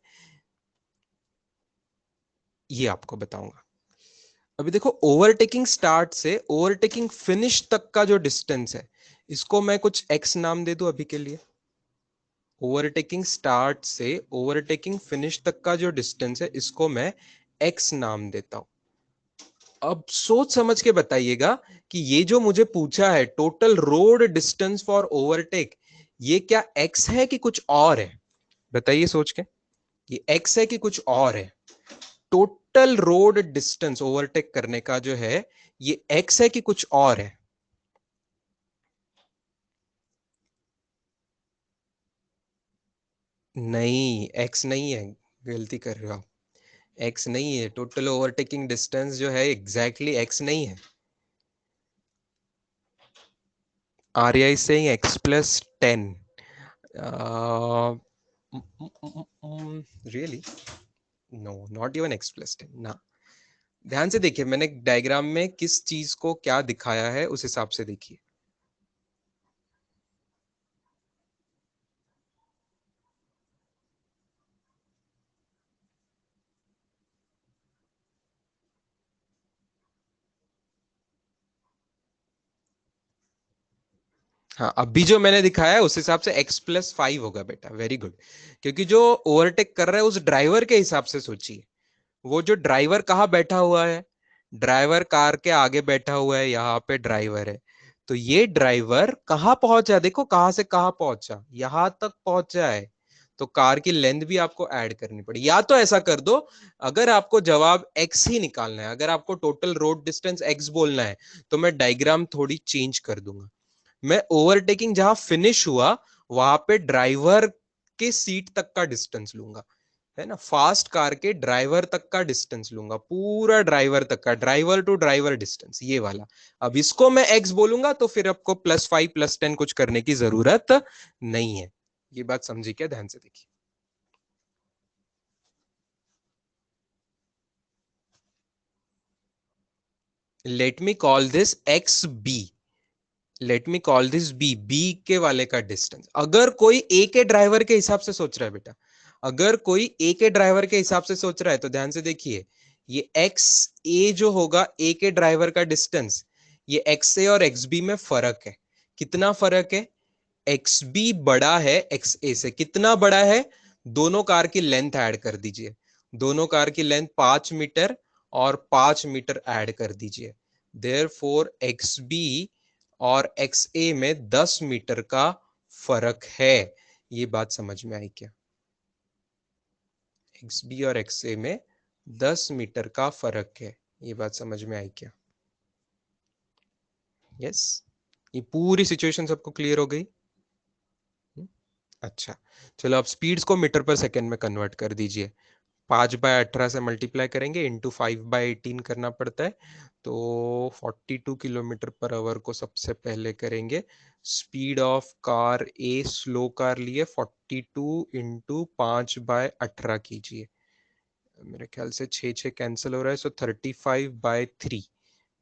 ये आपको बताऊंगा। अभी देखो, ओवरटेकिंग स्टार्ट से ओवरटेकिंग फिनिश तक का जो डिस्टेंस है, इसको मैं कुछ एक्स नाम दे दूं अभी के लिए। ओवरटेकिंग स्टार्ट से ओवरटेकिंग फिनिश तक का जो डिस्टेंस है, इसको मैं एक्स नाम देता हूं। अब सोच समझ के बताइएगा कि ये जो मुझे पूछा है total road distance for overtake, ये क्या एक्स है कि कुछ और है? बताइए सोच के, ये एक्स है कि कुछ और है? टोटल रोड डिस्टेंस ओवरटेक करने का जो है, ये एक्स है कि कुछ और है? नहीं, एक्स नहीं है, गलती कर रहे हो आप। एक्स नहीं है, टोटल ओवरटेकिंग डिस्टेंस जो है एग्जैक्टली एक्स नहीं है। आर से x plus 10, really? No, not even x plus 10 ना। ध्यान से देखिए, मैंने डायग्राम में किस चीज को क्या दिखाया है उस हिसाब से देखिए। हाँ, अभी जो मैंने दिखाया है उस हिसाब से एक्स प्लस 5 होगा बेटा, वेरी गुड। क्योंकि जो ओवरटेक कर रहा है उस ड्राइवर के हिसाब से सोचिए, वो जो ड्राइवर कहाँ बैठा हुआ है, ड्राइवर कार के आगे बैठा हुआ है, यहाँ पे ड्राइवर है। तो ये ड्राइवर कहाँ पहुंचा, देखो कहाँ से कहाँ पहुंचा, यहां तक पहुंचा है। तो कार की लेंथ भी आपको ऐड करनी पड़ी। या तो ऐसा कर दो, अगर आपको जवाब x ही निकालना है, अगर आपको टोटल रोड डिस्टेंस x बोलना है, तो मैं डायग्राम थोड़ी चेंज कर दूंगा। मैं ओवरटेकिंग जहां फिनिश हुआ वहां पे ड्राइवर के सीट तक का डिस्टेंस लूंगा, है ना, फास्ट कार के ड्राइवर तक का डिस्टेंस लूंगा, पूरा ड्राइवर तक का, ड्राइवर टू ड्राइवर डिस्टेंस, ये वाला। अब इसको मैं एक्स बोलूंगा तो फिर आपको +5 +10 कुछ करने की जरूरत नहीं है। ये बात समझी क्या, ध्यान से देखिए। Let me call this x b, let me call this b, b के वाले का डिस्टेंस। अगर कोई ए के ड्राइवर के हिसाब से सोच रहा है बेटा, अगर कोई ए के ड्राइवर के हिसाब से सोच रहा है तो ध्यान से देखिए, ये एक्स ए जो होगा ए के ड्राइवर का डिस्टेंस, ये एक्स ए और एक्स बी में फर्क है। कितना फर्क है, एक्स बी बड़ा है एक्स ए से, कितना बड़ा है, दोनों कार की लेंथ ऐड कर दीजिए, दोनों कार की लेंथ 5 मीटर और 5 मीटर ऐड कर दीजिए। देयर फोर एक्स बी और एक्स ए में 10 मीटर का फर्क है। ये बात समझ में आई क्या, एक्स बी और एक्स ए में 10 मीटर का फर्क है, ये बात समझ में आई क्या। यस, ये पूरी सिचुएशन सबको क्लियर हो गई। अच्छा, चलो अब स्पीड्स को मीटर पर सेकेंड में कन्वर्ट कर दीजिए। 5/18 से मल्टीप्लाई करेंगे, इंटू 5/18 करना पड़ता है। तो 42 किलोमीटर पर आवर को सबसे पहले करेंगे। Speed of car A, slow car लिए 42 इंटू 5/18 कीजिए। मेरे ख्याल से 6 6 कैंसिल हो रहा है, सो 35/3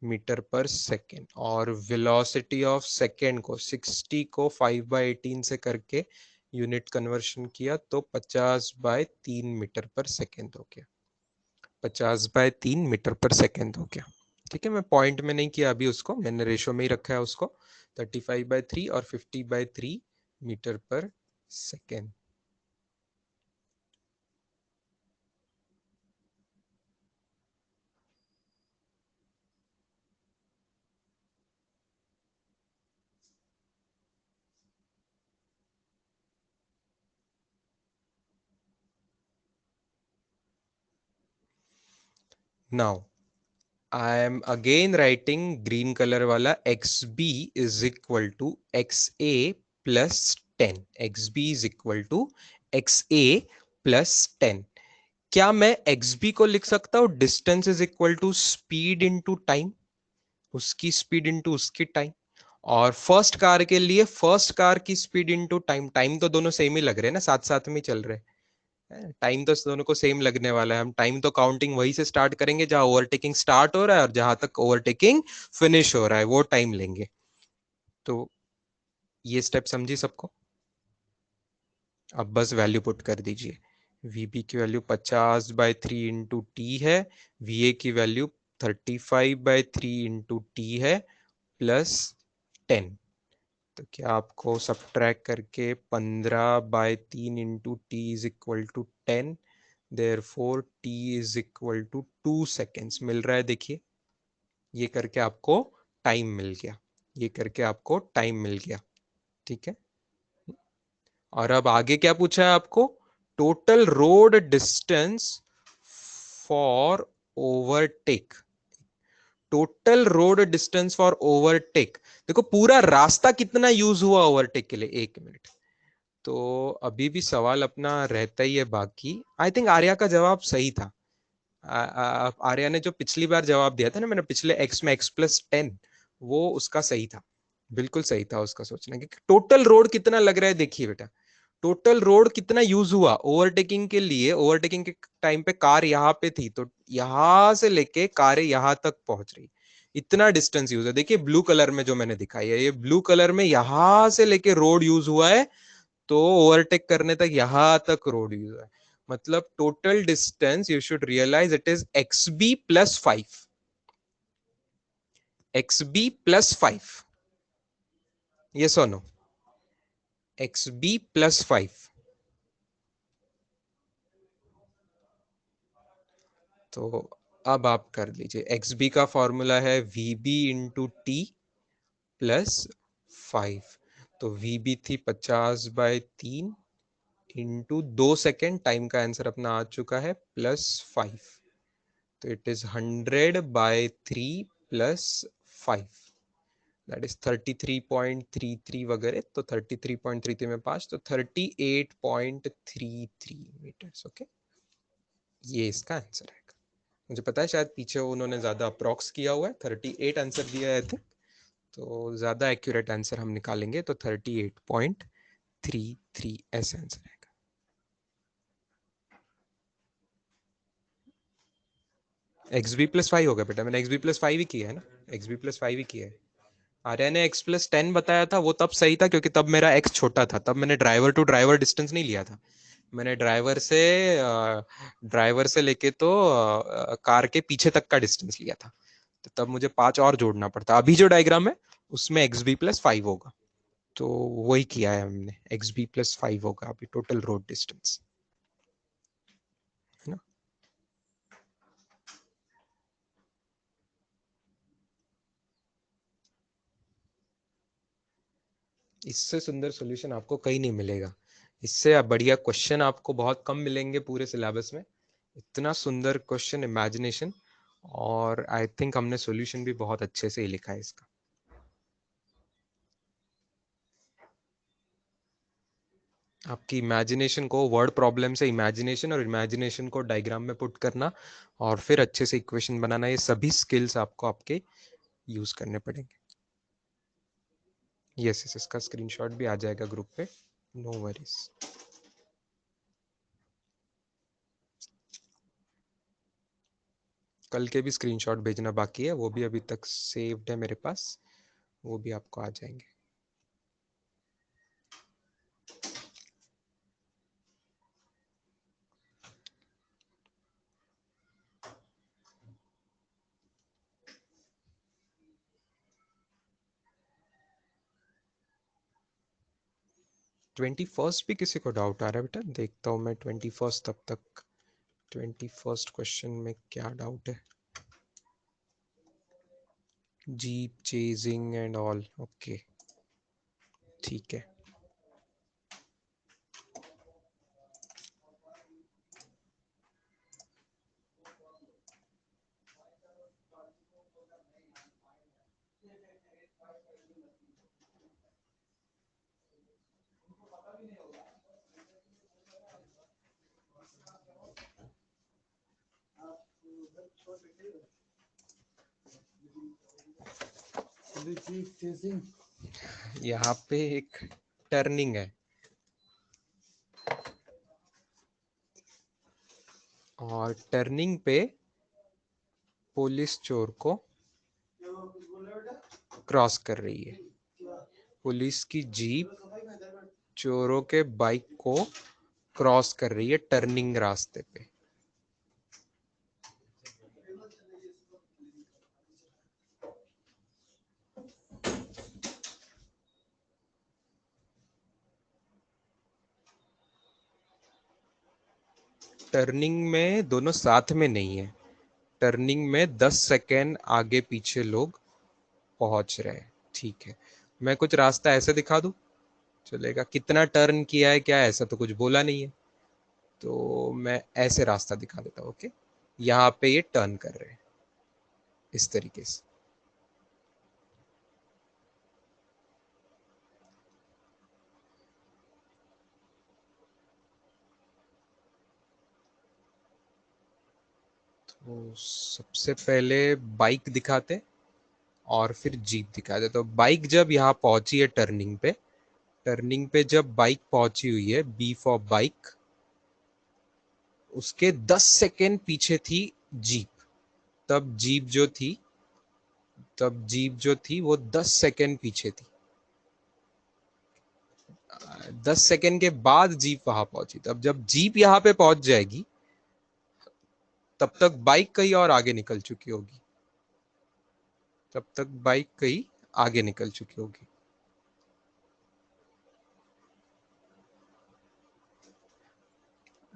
मीटर पर सेकेंड। और वेलोसिटी ऑफ सेकेंड को 60 को 5/18 से करके यूनिट कन्वर्शन किया तो 50/3 मीटर पर सेकेंड हो गया, 50/3 मीटर पर सेकेंड हो गया। ठीक है, मैं पॉइंट में नहीं किया अभी उसको, मैंने रेशो में ही रखा है उसको। 35/3 और 50/3 मीटर पर second. Now I am again writing green colour वाला, X B is equal to X A +10, X B is equal to X A +10। क्या मैं एक्स बी को लिख सकता हूं distance is equal to speed into time, उसकी speed into उसकी time. और फर्स्ट कार के लिए फर्स्ट कार की स्पीड इंटू टाइम, टाइम तो दोनों सेम ही लग रहे हैं ना, साथ साथ में ही चल रहे हैं, टाइम तो दोनों को सेम लगने वाला है। हम टाइम तो काउंटिंग वहीं से स्टार्ट करेंगे जहां ओवरटेकिंग स्टार्ट हो रहा है, और जहां तक ओवरटेकिंग फिनिश हो रहा है वो टाइम लेंगे। तो ये स्टेप समझी सबको। अब बस वैल्यू पुट कर दीजिए। वीबी की वैल्यू 50/3 इंटू टी है, वीए की वैल्यू 35/3 इंटू टी है, +10। तो क्या आपको सब्ट्रैक्ट करके 15/3 into T is equal to 10, therefore T is equal to 2 seconds मिल रहा है, देखिए ये करके आपको टाइम मिल गया, ये करके आपको टाइम मिल गया। ठीक है, और अब आगे क्या पूछा है आपको, total road distance for overtake, total road distance for overtake. देखो पूरा रास्ता कितना यूज हुआ ओवरटेक के लिए, 1 मिनट। तो अभी भी सवाल अपना रहता ही है बाकी। आई थिंक आर्या का जवाब सही था। आर्या ने जो पिछली बार जवाब दिया था ना मैंने, पिछले एक्स में x +10, वो उसका सही था, बिल्कुल सही था उसका सोचना कि टोटल रोड कितना लग रहा है। देखिए बेटा, टोटल रोड कितना यूज हुआ ओवरटेकिंग के लिए, ओवरटेकिंग के टाइम पे कार यहाँ पे थी, तो यहां से लेके कार यहाँ तक पहुंच रही, इतना डिस्टेंस यूज है। देखिए ब्लू कलर में जो मैंने दिखाई है, ये ब्लू कलर में यहां से लेके रोड यूज हुआ है, तो ओवरटेक करने तक यहां तक रोड यूज हुआ है। मतलब total distance you should realise it is x b +5, x b +5, ये सुनो, एक्स बी +5। तो अब आप कर लीजिए, एक्स बी का फॉर्मूला है v b into t plus 5। तो वी बी थी 50/3 इंटू 2 सेकेंड, टाइम का आंसर अपना आ चुका है, प्लस 5। तो it is 100/3 plus 5, that is 33.33 वगैरह। तो 33.33 में 5, तो 38.33 मीटर्स। ओके, ये इसका आंसर है। मुझे पता है शायद पीछे उन्होंने ज्यादा अप्रॉक्स किया हुआ है, 38 आंसर दिया है थे, तो ज्यादा एक्यूरेट आंसर हम निकालेंगे तो 38.33 ऐसा आंसर आएगा। एक्स बी प्लस 5 होगा बेटा, मैंने एक्स बी प्लस 5 ही किया है ना, एक्स बी प्लस 5 ही किया है। आर्या ने एक्स प्लस 10 बताया था, वो तब सही था क्योंकि तब मेरा एक्स छोटा था, तब मैंने ड्राइवर टू ड्राइवर डिस्टेंस नहीं लिया था, मैंने ड्राइवर से लेके तो कार के पीछे तक का डिस्टेंस लिया था, तो तब मुझे 5 और जोड़ना पड़ता। अभी जो डायग्राम है उसमें एक्स बी प्लस 5 होगा, तो वही किया है हमने, एक्स बी प्लस 5 होगा अभी टोटल रोड डिस्टेंस, है ना। इससे सुंदर सॉल्यूशन आपको कहीं नहीं मिलेगा, इससे बढ़िया क्वेश्चन आपको बहुत कम मिलेंगे पूरे सिलेबस में। इतना सुंदर क्वेश्चन, इमेजिनेशन, और आई थिंक हमने सॉल्यूशन भी बहुत अच्छे से ही लिखा है इसका। आपकी इमेजिनेशन को, वर्ड प्रॉब्लम से इमेजिनेशन, और इमेजिनेशन को डायग्राम में पुट करना, और फिर अच्छे से इक्वेशन बनाना, ये सभी स्किल्स आपको आपके यूज करने पड़ेंगे। यस यस, इसका स्क्रीनशॉट भी आ जाएगा ग्रुप पे, नो वरीज। कल के भी स्क्रीनशॉट भेजना बाकी है, वो भी अभी तक सेव्ड है मेरे पास, वो भी आपको आ जाएंगे। ट्वेंटी फर्स्ट भी किसी को डाउट आ रहा है बेटा, देखता हूँ मैं 21 तब तक 21 क्वेश्चन में क्या डाउट है। Jeep chasing and all, okay ठीक है। यहाँ पे एक टर्निंग है, और टर्निंग पे पुलिस चोर को क्रॉस कर रही है, पुलिस की जीप चोरों के बाइक को क्रॉस कर रही है टर्निंग रास्ते पे। टर्निंग में दोनों साथ में नहीं है, टर्निंग में 10 सेकेंड आगे पीछे लोग पहुंच रहे हैं, ठीक है। मैं कुछ रास्ता ऐसे दिखा दूं चलेगा, कितना टर्न किया है क्या, ऐसा तो कुछ बोला नहीं है, तो मैं ऐसे रास्ता दिखा देता हूँ। ओके, यहाँ पे ये टर्न कर रहे हैं इस तरीके से। तो सबसे पहले बाइक दिखाते और फिर जीप दिखाते। तो बाइक जब यहाँ पहुंची है टर्निंग पे, टर्निंग पे जब बाइक पहुंची हुई है, बी फॉर बाइक, उसके 10 सेकेंड पीछे थी जीप। तब जीप जो थी तब जीप जो थी वो 10 सेकेंड पीछे थी। 10 सेकेंड के बाद जीप वहां पहुंची, तब जब जीप यहाँ पे पहुंच जाएगी तब तक बाइक कहीं और आगे निकल चुकी होगी, तब तक बाइक कहीं आगे निकल चुकी होगी।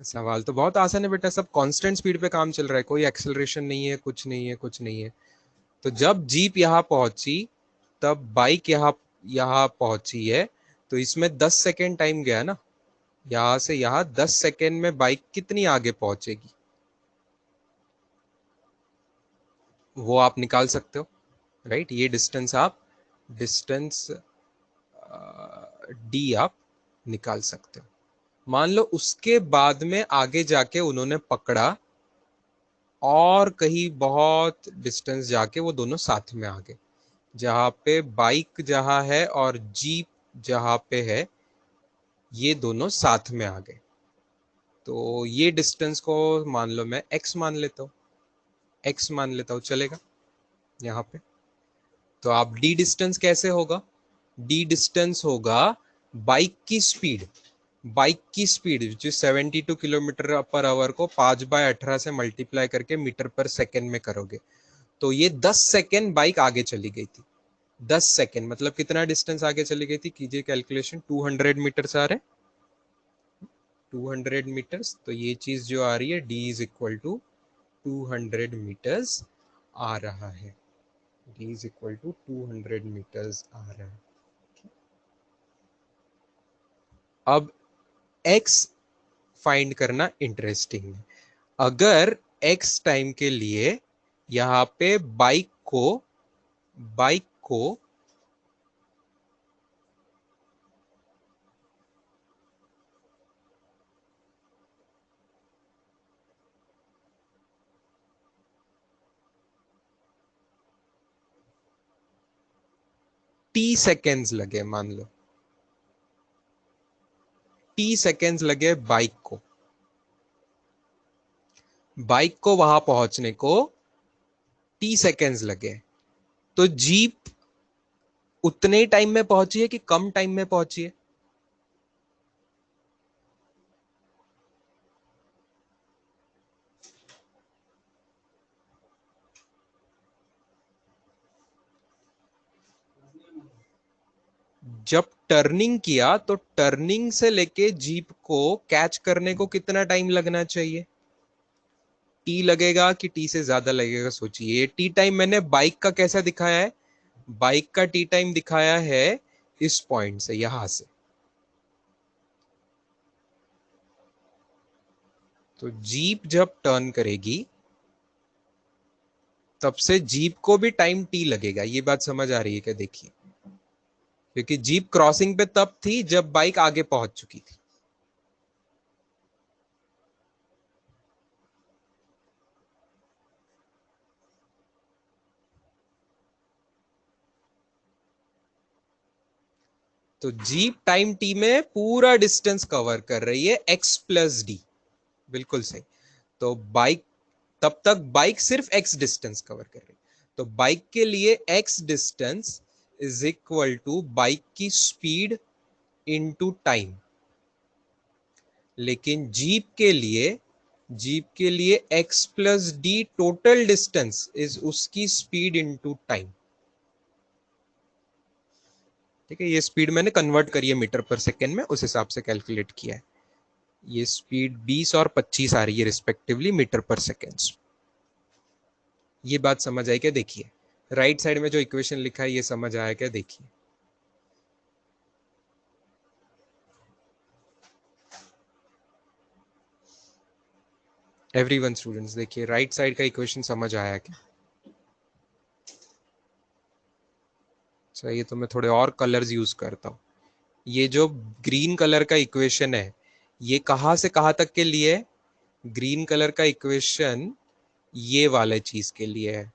सवाल तो बहुत आसान है बेटा, सब कांस्टेंट स्पीड पे काम चल रहा है, कोई एक्सेलरेशन नहीं है, कुछ नहीं है, कुछ नहीं है। तो जब जीप यहाँ पहुंची तब बाइक यहाँ यहाँ पहुंची है, तो इसमें 10 सेकेंड टाइम गया ना, यहां से यहाँ 10 सेकेंड में बाइक कितनी आगे पहुंचेगी वो आप निकाल सकते हो, राइट। ये डिस्टेंस आप डिस्टेंस डी आप निकाल सकते हो। मान लो उसके बाद में आगे जाके उन्होंने पकड़ा और कहीं बहुत डिस्टेंस जाके वो दोनों साथ में आ गए, जहां पे बाइक जहां है और जीप जहां पे है ये दोनों साथ में आ गए। तो ये डिस्टेंस को मान लो मैं x मान लेता हूँ, x मान लेता हूँ, चलेगा यहाँ पे। तो आप d डिस्टेंस कैसे होगा, d डिस्टेंस होगा बाइक की स्पीड, बाइक की स्पीड जो 72 किलोमीटर पर आवर को 5/18 से मल्टीप्लाई करके मीटर पर सेकेंड में करोगे, तो ये 10 सेकेंड बाइक आगे चली गई थी। 10 सेकेंड मतलब कितना डिस्टेंस आगे चली गई थी, कीजिए कैलकुलेशन। 200 मीटर आ रहे, 200 मीटर्स, तो ये चीज जो आ रही है d is equal to 200 metres आ रहा है, d is equal to 200 metres आ रहा है। अब x फाइंड करना इंटरेस्टिंग है। अगर x टाइम के लिए यहाँ पे बाइक को t सेकेंड्स लगे, मान लो t सेकेंड्स लगे बाइक को वहां पहुंचने को t सेकेंड्स लगे, तो जीप उतने ही टाइम में पहुंची है कि कम टाइम में पहुंची है? जब टर्निंग किया तो टर्निंग से लेके जीप को कैच करने को कितना टाइम लगना चाहिए, टी लगेगा कि टी से ज्यादा लगेगा? सोचिए। टी टाइम मैंने बाइक का कैसा दिखाया है, बाइक का टी टाइम दिखाया है इस पॉइंट से, यहां से। तो जीप जब टर्न करेगी तब से जीप को भी टाइम टी लगेगा, ये बात समझ आ रही है क्या? देखिए, क्योंकि जीप क्रॉसिंग पे तब थी जब बाइक आगे पहुंच चुकी थी। तो जीप टाइम टी में पूरा डिस्टेंस कवर कर रही है x प्लस डी, बिल्कुल सही। तो बाइक तब तक बाइक सिर्फ x डिस्टेंस कवर कर रही है, तो बाइक के लिए x distance is equal to bike की स्पीड इनटू टाइम। लेकिन जीप के लिए x plus d total distance is उसकी स्पीड इनटू टाइम। ठीक है, ये स्पीड मैंने कन्वर्ट करी है मीटर पर सेकेंड में, उस हिसाब से कैलकुलेट किया है। ये स्पीड 20 और 25 आ रही है रिस्पेक्टिवली मीटर पर सेकेंड्स। ये बात समझ आई क्या? देखिए राइट साइड में जो इक्वेशन लिखा है ये समझ आया क्या? देखिए एवरीवन स्टूडेंट्स, देखिए राइट साइड का इक्वेशन समझ आया क्या? चाहिए तो मैं थोड़े और कलर्स यूज करता हूँ। ये जो ग्रीन कलर का इक्वेशन है ये कहाँ से कहाँ तक के लिए है? ग्रीन कलर का इक्वेशन ये वाले चीज के लिए है,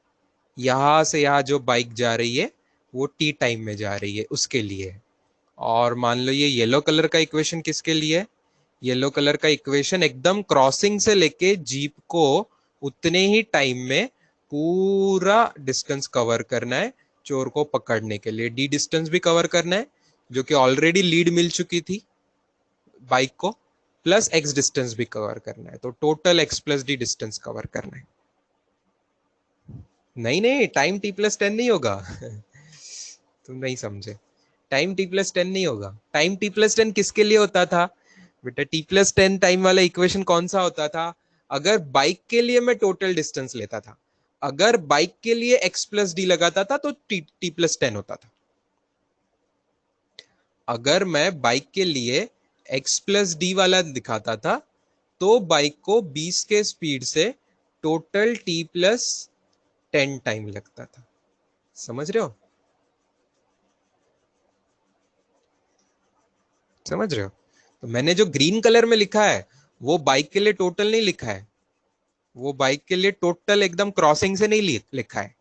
यहां से यहाँ जो बाइक जा रही है वो टी टाइम में जा रही है उसके लिए है। और मान लो ये येलो कलर का इक्वेशन किसके लिए है? येलो कलर का इक्वेशन एकदम क्रॉसिंग से लेके जीप को उतने ही टाइम में पूरा डिस्टेंस कवर करना है, चोर को पकड़ने के लिए डी डिस्टेंस भी कवर करना है जो कि ऑलरेडी लीड मिल चुकी थी बाइक को, प्लस एक्स डिस्टेंस भी कवर करना है, तो total x plus D distance cover करना है। नहीं नहीं, टाइम टी प्लस 10 नहीं होगा तुम नहीं समझे, टाइम टी प्लस 10 नहीं होगा। टाइम टी प्लस 10 किसके लिए होता था? बेटा t+10 टाइम वाला इक्वेशन कौन सा होता था? अगर बाइक के लिए मैं टोटल डिस्टेंस लेता था, अगर बाइक के लिए x+d लगाता था तो t+10 होता था। अगर मैं बाइक के लिए x+d वाला दिखाता था तो बाइक को 20 के स्पीड से टोटल t+10 टाइम लगता था। समझ रहे हो? समझ रहे हो? तो मैंने जो ग्रीन कलर में लिखा है वो बाइक के लिए टोटल नहीं लिखा है, वो बाइक के लिए टोटल एकदम क्रॉसिंग से नहीं लिखा है।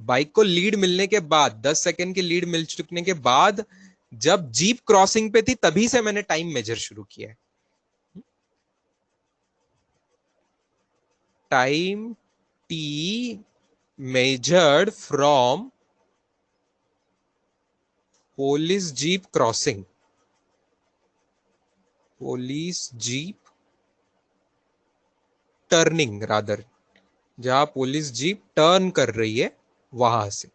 बाइक को लीड मिलने के बाद 10 सेकंड की लीड मिल चुकने के बाद जब जीप क्रॉसिंग पे थी तभी से मैंने टाइम मेजर शुरू किया है। Time T measured from police jeep crossing, police jeep turning rather, जहां पुलिस जीप टर्न कर रही है वहां से,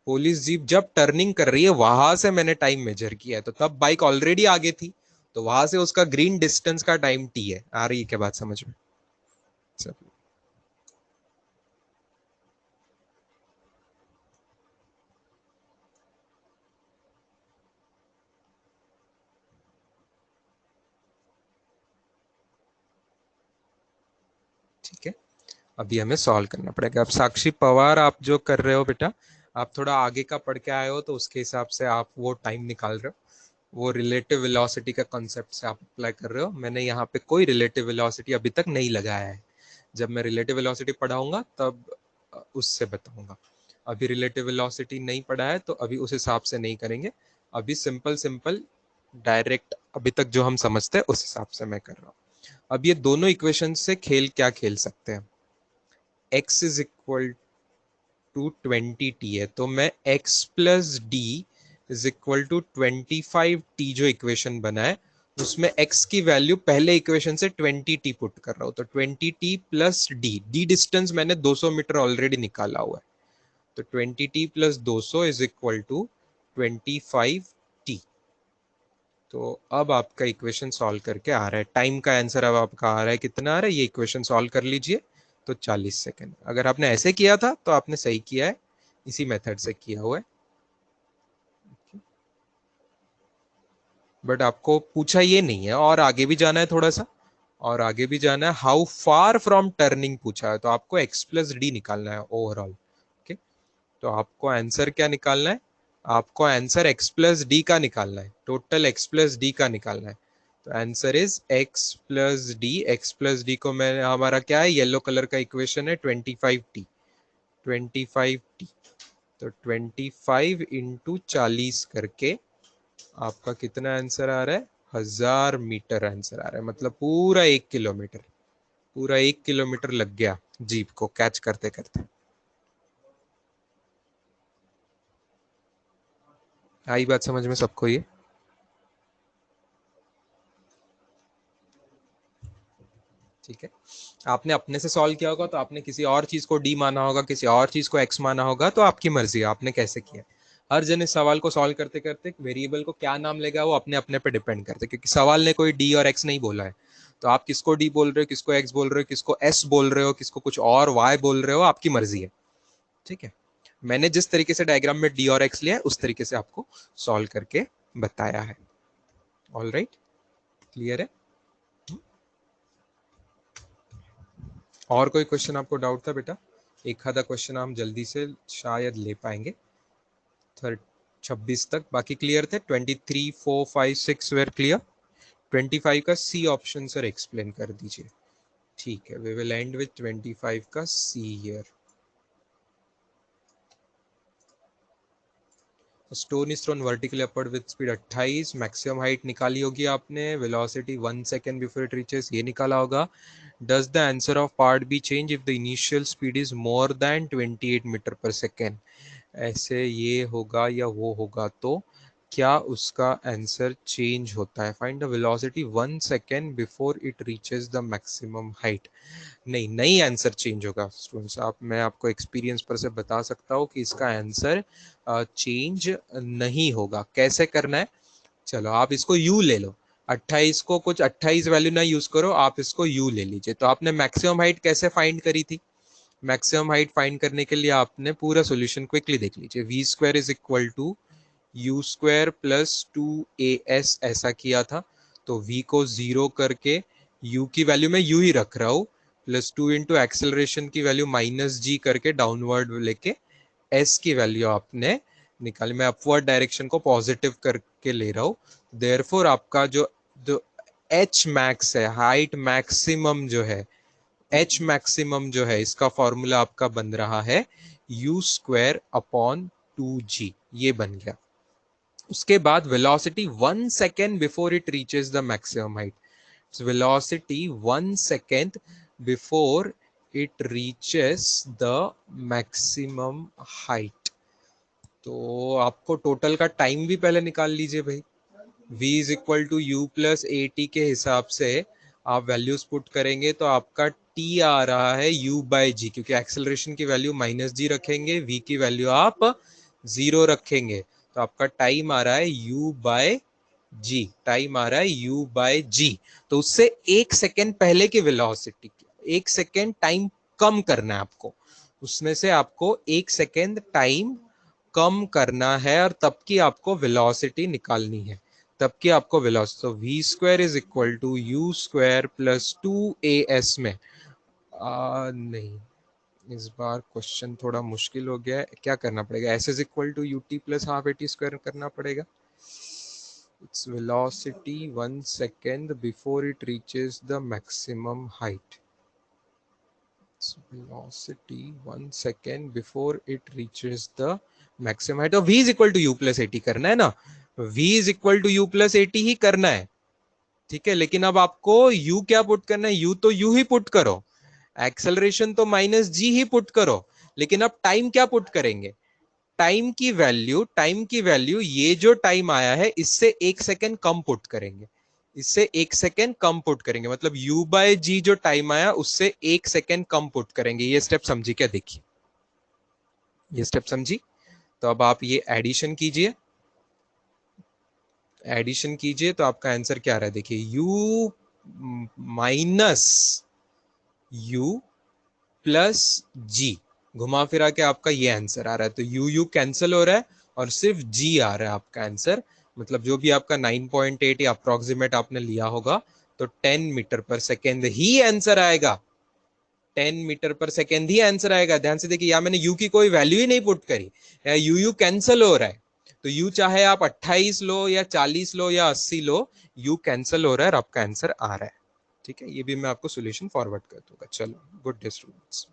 पुलिस जीप जब टर्निंग कर रही है वहां से मैंने टाइम मेजर किया है। तो तब बाइक ऑलरेडी आगे थी, तो वहां से उसका ग्रीन डिस्टेंस का टाइम टी है। आ रही है क्या बात समझ में? सब ठीक है। अभी हमें सॉल्व करना पड़ेगा। अब साक्षी पवार आप जो कर रहे हो बेटा, आप थोड़ा आगे का पढ़ के आए हो तो उसके हिसाब से आप वो टाइम निकाल रहे हो, वो रिलेटिव वेलोसिटी का कॉन्सेप्ट से आप अप्लाई कर रहे हो। मैंने यहाँ पे कोई रिलेटिव वेलोसिटी अभी तक नहीं लगाया है। जब मैं रिलेटिव वेलोसिटी पढ़ाऊंगा तब उससे बताऊंगा। अभी रिलेटिव वेलोसिटी नहीं पढ़ा है तो अभी उस हिसाब से नहीं करेंगे। अभी सिंपल सिंपल डायरेक्ट अभी तक जो हम समझते हैं उस हिसाब से मैं कर रहा हूँ। अब ये दोनों इक्वेशन से खेल क्या खेल सकते हैं? x is equal to 20t है तो मैं x+d is equal to 25t जो इक्वेशन बना है उसमें x की वैल्यू पहले इक्वेशन से 20t पुट कर रहा हूं। तो 20t प्लस डी डिस्टेंस मैंने 200 मीटर ऑलरेडी निकाला हुआ है, तो 20t plus 200 is equal to 25t। तो अब आपका इक्वेशन सॉल्व करके आ रहा है, टाइम का आंसर अब आपका आ रहा है, कितना आ रहा है ये इक्वेशन सॉल्व कर लीजिए। तो 40 सेकेंड। अगर आपने ऐसे किया था तो आपने सही किया है, इसी मेथड से किया हुआ है। बट आपको पूछा ये नहीं है, और आगे भी जाना है थोड़ा सा, और आगे भी जाना है। हाउ फार फ्रॉम टर्निंग पूछा है तो आपको x+d निकालना है ओवरऑल। ओके, तो आपको आंसर क्या निकालना है? आपको आंसर x+d का निकालना है, टोटल x+d का निकालना है। तो आंसर इज x+d। x+d को मैं, हमारा क्या है, येलो कलर का इक्वेशन है 25t, 25t। तो 25 इंटू 40 करके आपका कितना आंसर आ रहा है? 1000 मीटर आंसर आ रहा है, मतलब पूरा 1 किलोमीटर, पूरा 1 किलोमीटर लग गया जीप को कैच करते करते। आई बात समझ में सबको ये? ठीक है। आपने अपने से सॉल्व किया होगा तो आपने किसी और चीज को डी माना होगा, किसी और चीज को एक्स माना होगा, तो आपकी मर्जी है आपने कैसे किया। हर जन इस सवाल को सॉल्व करते करते वेरिएबल को क्या नाम लेगा वो अपने अपने पे डिपेंड करते हैं, क्योंकि सवाल ने कोई डी और एक्स नहीं बोला है। तो आप किसको डी बोल रहे हो, किसको एक्स बोल रहे हो, किसको एस बोल रहे हो, किसको कुछ और वाई बोल रहे हो, आपकी मर्जी है। ठीक है। मैंने जिस तरीके से डायग्राम में डी और एक्स लिया है उस तरीके से आपको सॉल्व करके बताया है। ऑल राइट, क्लियर है? और कोई क्वेश्चन आपको डाउट था बेटा? एक आधा क्वेश्चन हम जल्दी से शायद ले पाएंगे 26 तक, बाकी क्लियर थे। 23, 4, 5, 6 वेर क्लियर। 25 का सी ऑप्शन सर एक्सप्लेन कर दीजिए। ठीक है, वी विल एंड विथ 25 का see here. Stone is thrown vertically upward with speed 28, maximum height निकाली होगी आपने, velocity 1 second before it reaches ये निकाला होगा। Does the answer of part b change if the initial speed is more than 28 metre पर second? ऐसे ये होगा या वो होगा, तो क्या उसका आंसर चेंज होता है? Find the velocity 1 second before it reaches the maximum height. नहीं, नहीं आंसर चेंज होगा स्टूडेंट्स। आप, मैं आपको एक्सपीरियंस पर से बता सकता हूँ कि इसका आंसर चेंज नहीं होगा। कैसे करना है? चलो आप इसको यू ले लो, 28 को कुछ 28 वैल्यू ना यूज करो, आप इसको u ले लीजिए। तो आपने मैक्सिमम हाइट कैसे फाइंड करी थी? मैक्सिमम हाइट फाइंड करने के लिए आपने पूरा सॉल्यूशन क्विकली देख लीजिए। V square is equal to u square plus 2as ऐसा किया था। तो v को 0 करके u की वैल्यू में u ही रख रहा हूं, प्लस 2 इंटू एक्सेलरेशन की वैल्यू माइनस g करके डाउनवर्ड लेके s की वैल्यू आपने निकाली। मैं अपवर्ड डायरेक्शन को पॉजिटिव करके ले रहा हूं। देयरफॉर आपका जो h मैक्स है, हाइट मैक्सिमम जो है, h मैक्सिमम जो है, इसका फॉर्मूला आपका बन रहा है u स्क्वायर अपॉन 2g, ये बन गया। उसके बाद velocity 1 second before it reaches the maximum height, velocity 1 second before it reaches the maximum height. तो आपको टोटल का टाइम भी पहले निकाल लीजिए भाई। v is equal to u plus a t के हिसाब से आप वैल्यूज पुट करेंगे तो आपका t आ रहा है u बाय जी, क्योंकि एक्सेलरेशन की वैल्यू माइनस जी रखेंगे, v की वैल्यू आप 0 रखेंगे, तो आपका टाइम आ रहा है u बाय जी। टाइम आ रहा है u बाय जी। तो उससे 1 सेकेंड पहले की वेलोसिटी, 1 सेकेंड टाइम कम करना है आपको, उसमें से आपको 1 सेकेंड टाइम कम करना है, और तब की आपको वेलोसिटी निकालनी है, तब की आपको वेलोसिटी। तो v square is equal to u square plus 2as में नहीं, इस बार क्वेश्चन थोड़ा मुश्किल हो गया है। क्या करना पड़ेगा? S is equal to u t plus half a t square करना पड़ेगा। It's velocity 1 second before it reaches the maximum height. velocity 1 second before it reaches the maximum height। v is equal to u plus 80 करना है ना, v is equal to u plus 80 ही करना है, ठीक है। लेकिन अब आपको u क्या पुट करना है? u तो u ही पुट करो, एक्सेलरेशन तो माइनस जी ही पुट करो, लेकिन अब टाइम क्या पुट करेंगे? टाइम की वैल्यू ये जो टाइम आया है इससे 1 सेकेंड कम पुट करेंगे, इससे 1 सेकेंड कम पुट करेंगे, मतलब u बाय जी जो टाइम आया उससे 1 सेकेंड कम पुट करेंगे। ये स्टेप समझी क्या? देखिए ये स्टेप समझी। तो अब आप ये एडिशन कीजिए, एडिशन कीजिए तो आपका आंसर क्या आ रहा है? देखिए u माइनस u प्लस जी, घुमा फिरा के आपका ये आंसर आ रहा है। तो यू यू कैंसिल हो रहा है और सिर्फ जी आ रहा है आपका आंसर, मतलब जो भी आपका 9.8 या अप्रोक्सीमेट आपने लिया होगा, तो 10 मीटर पर सेकेंड ही आंसर आएगा, 10 मीटर पर सेकेंड ही आंसर आएगा। ध्यान से देखिए, या मैंने यू की कोई वैल्यू ही नहीं पुट करी, यू यू कैंसिल हो रहा है। तो यू चाहे आप 28 लो या 40 लो या 80 लो, यू कैंसिल हो रहा है और आपका आंसर आ रहा है, ठीक है। ये भी मैं आपको सोल्यूशन फॉरवर्ड कर दूंगा। चलो, गुड डे स्टूडेंट्स।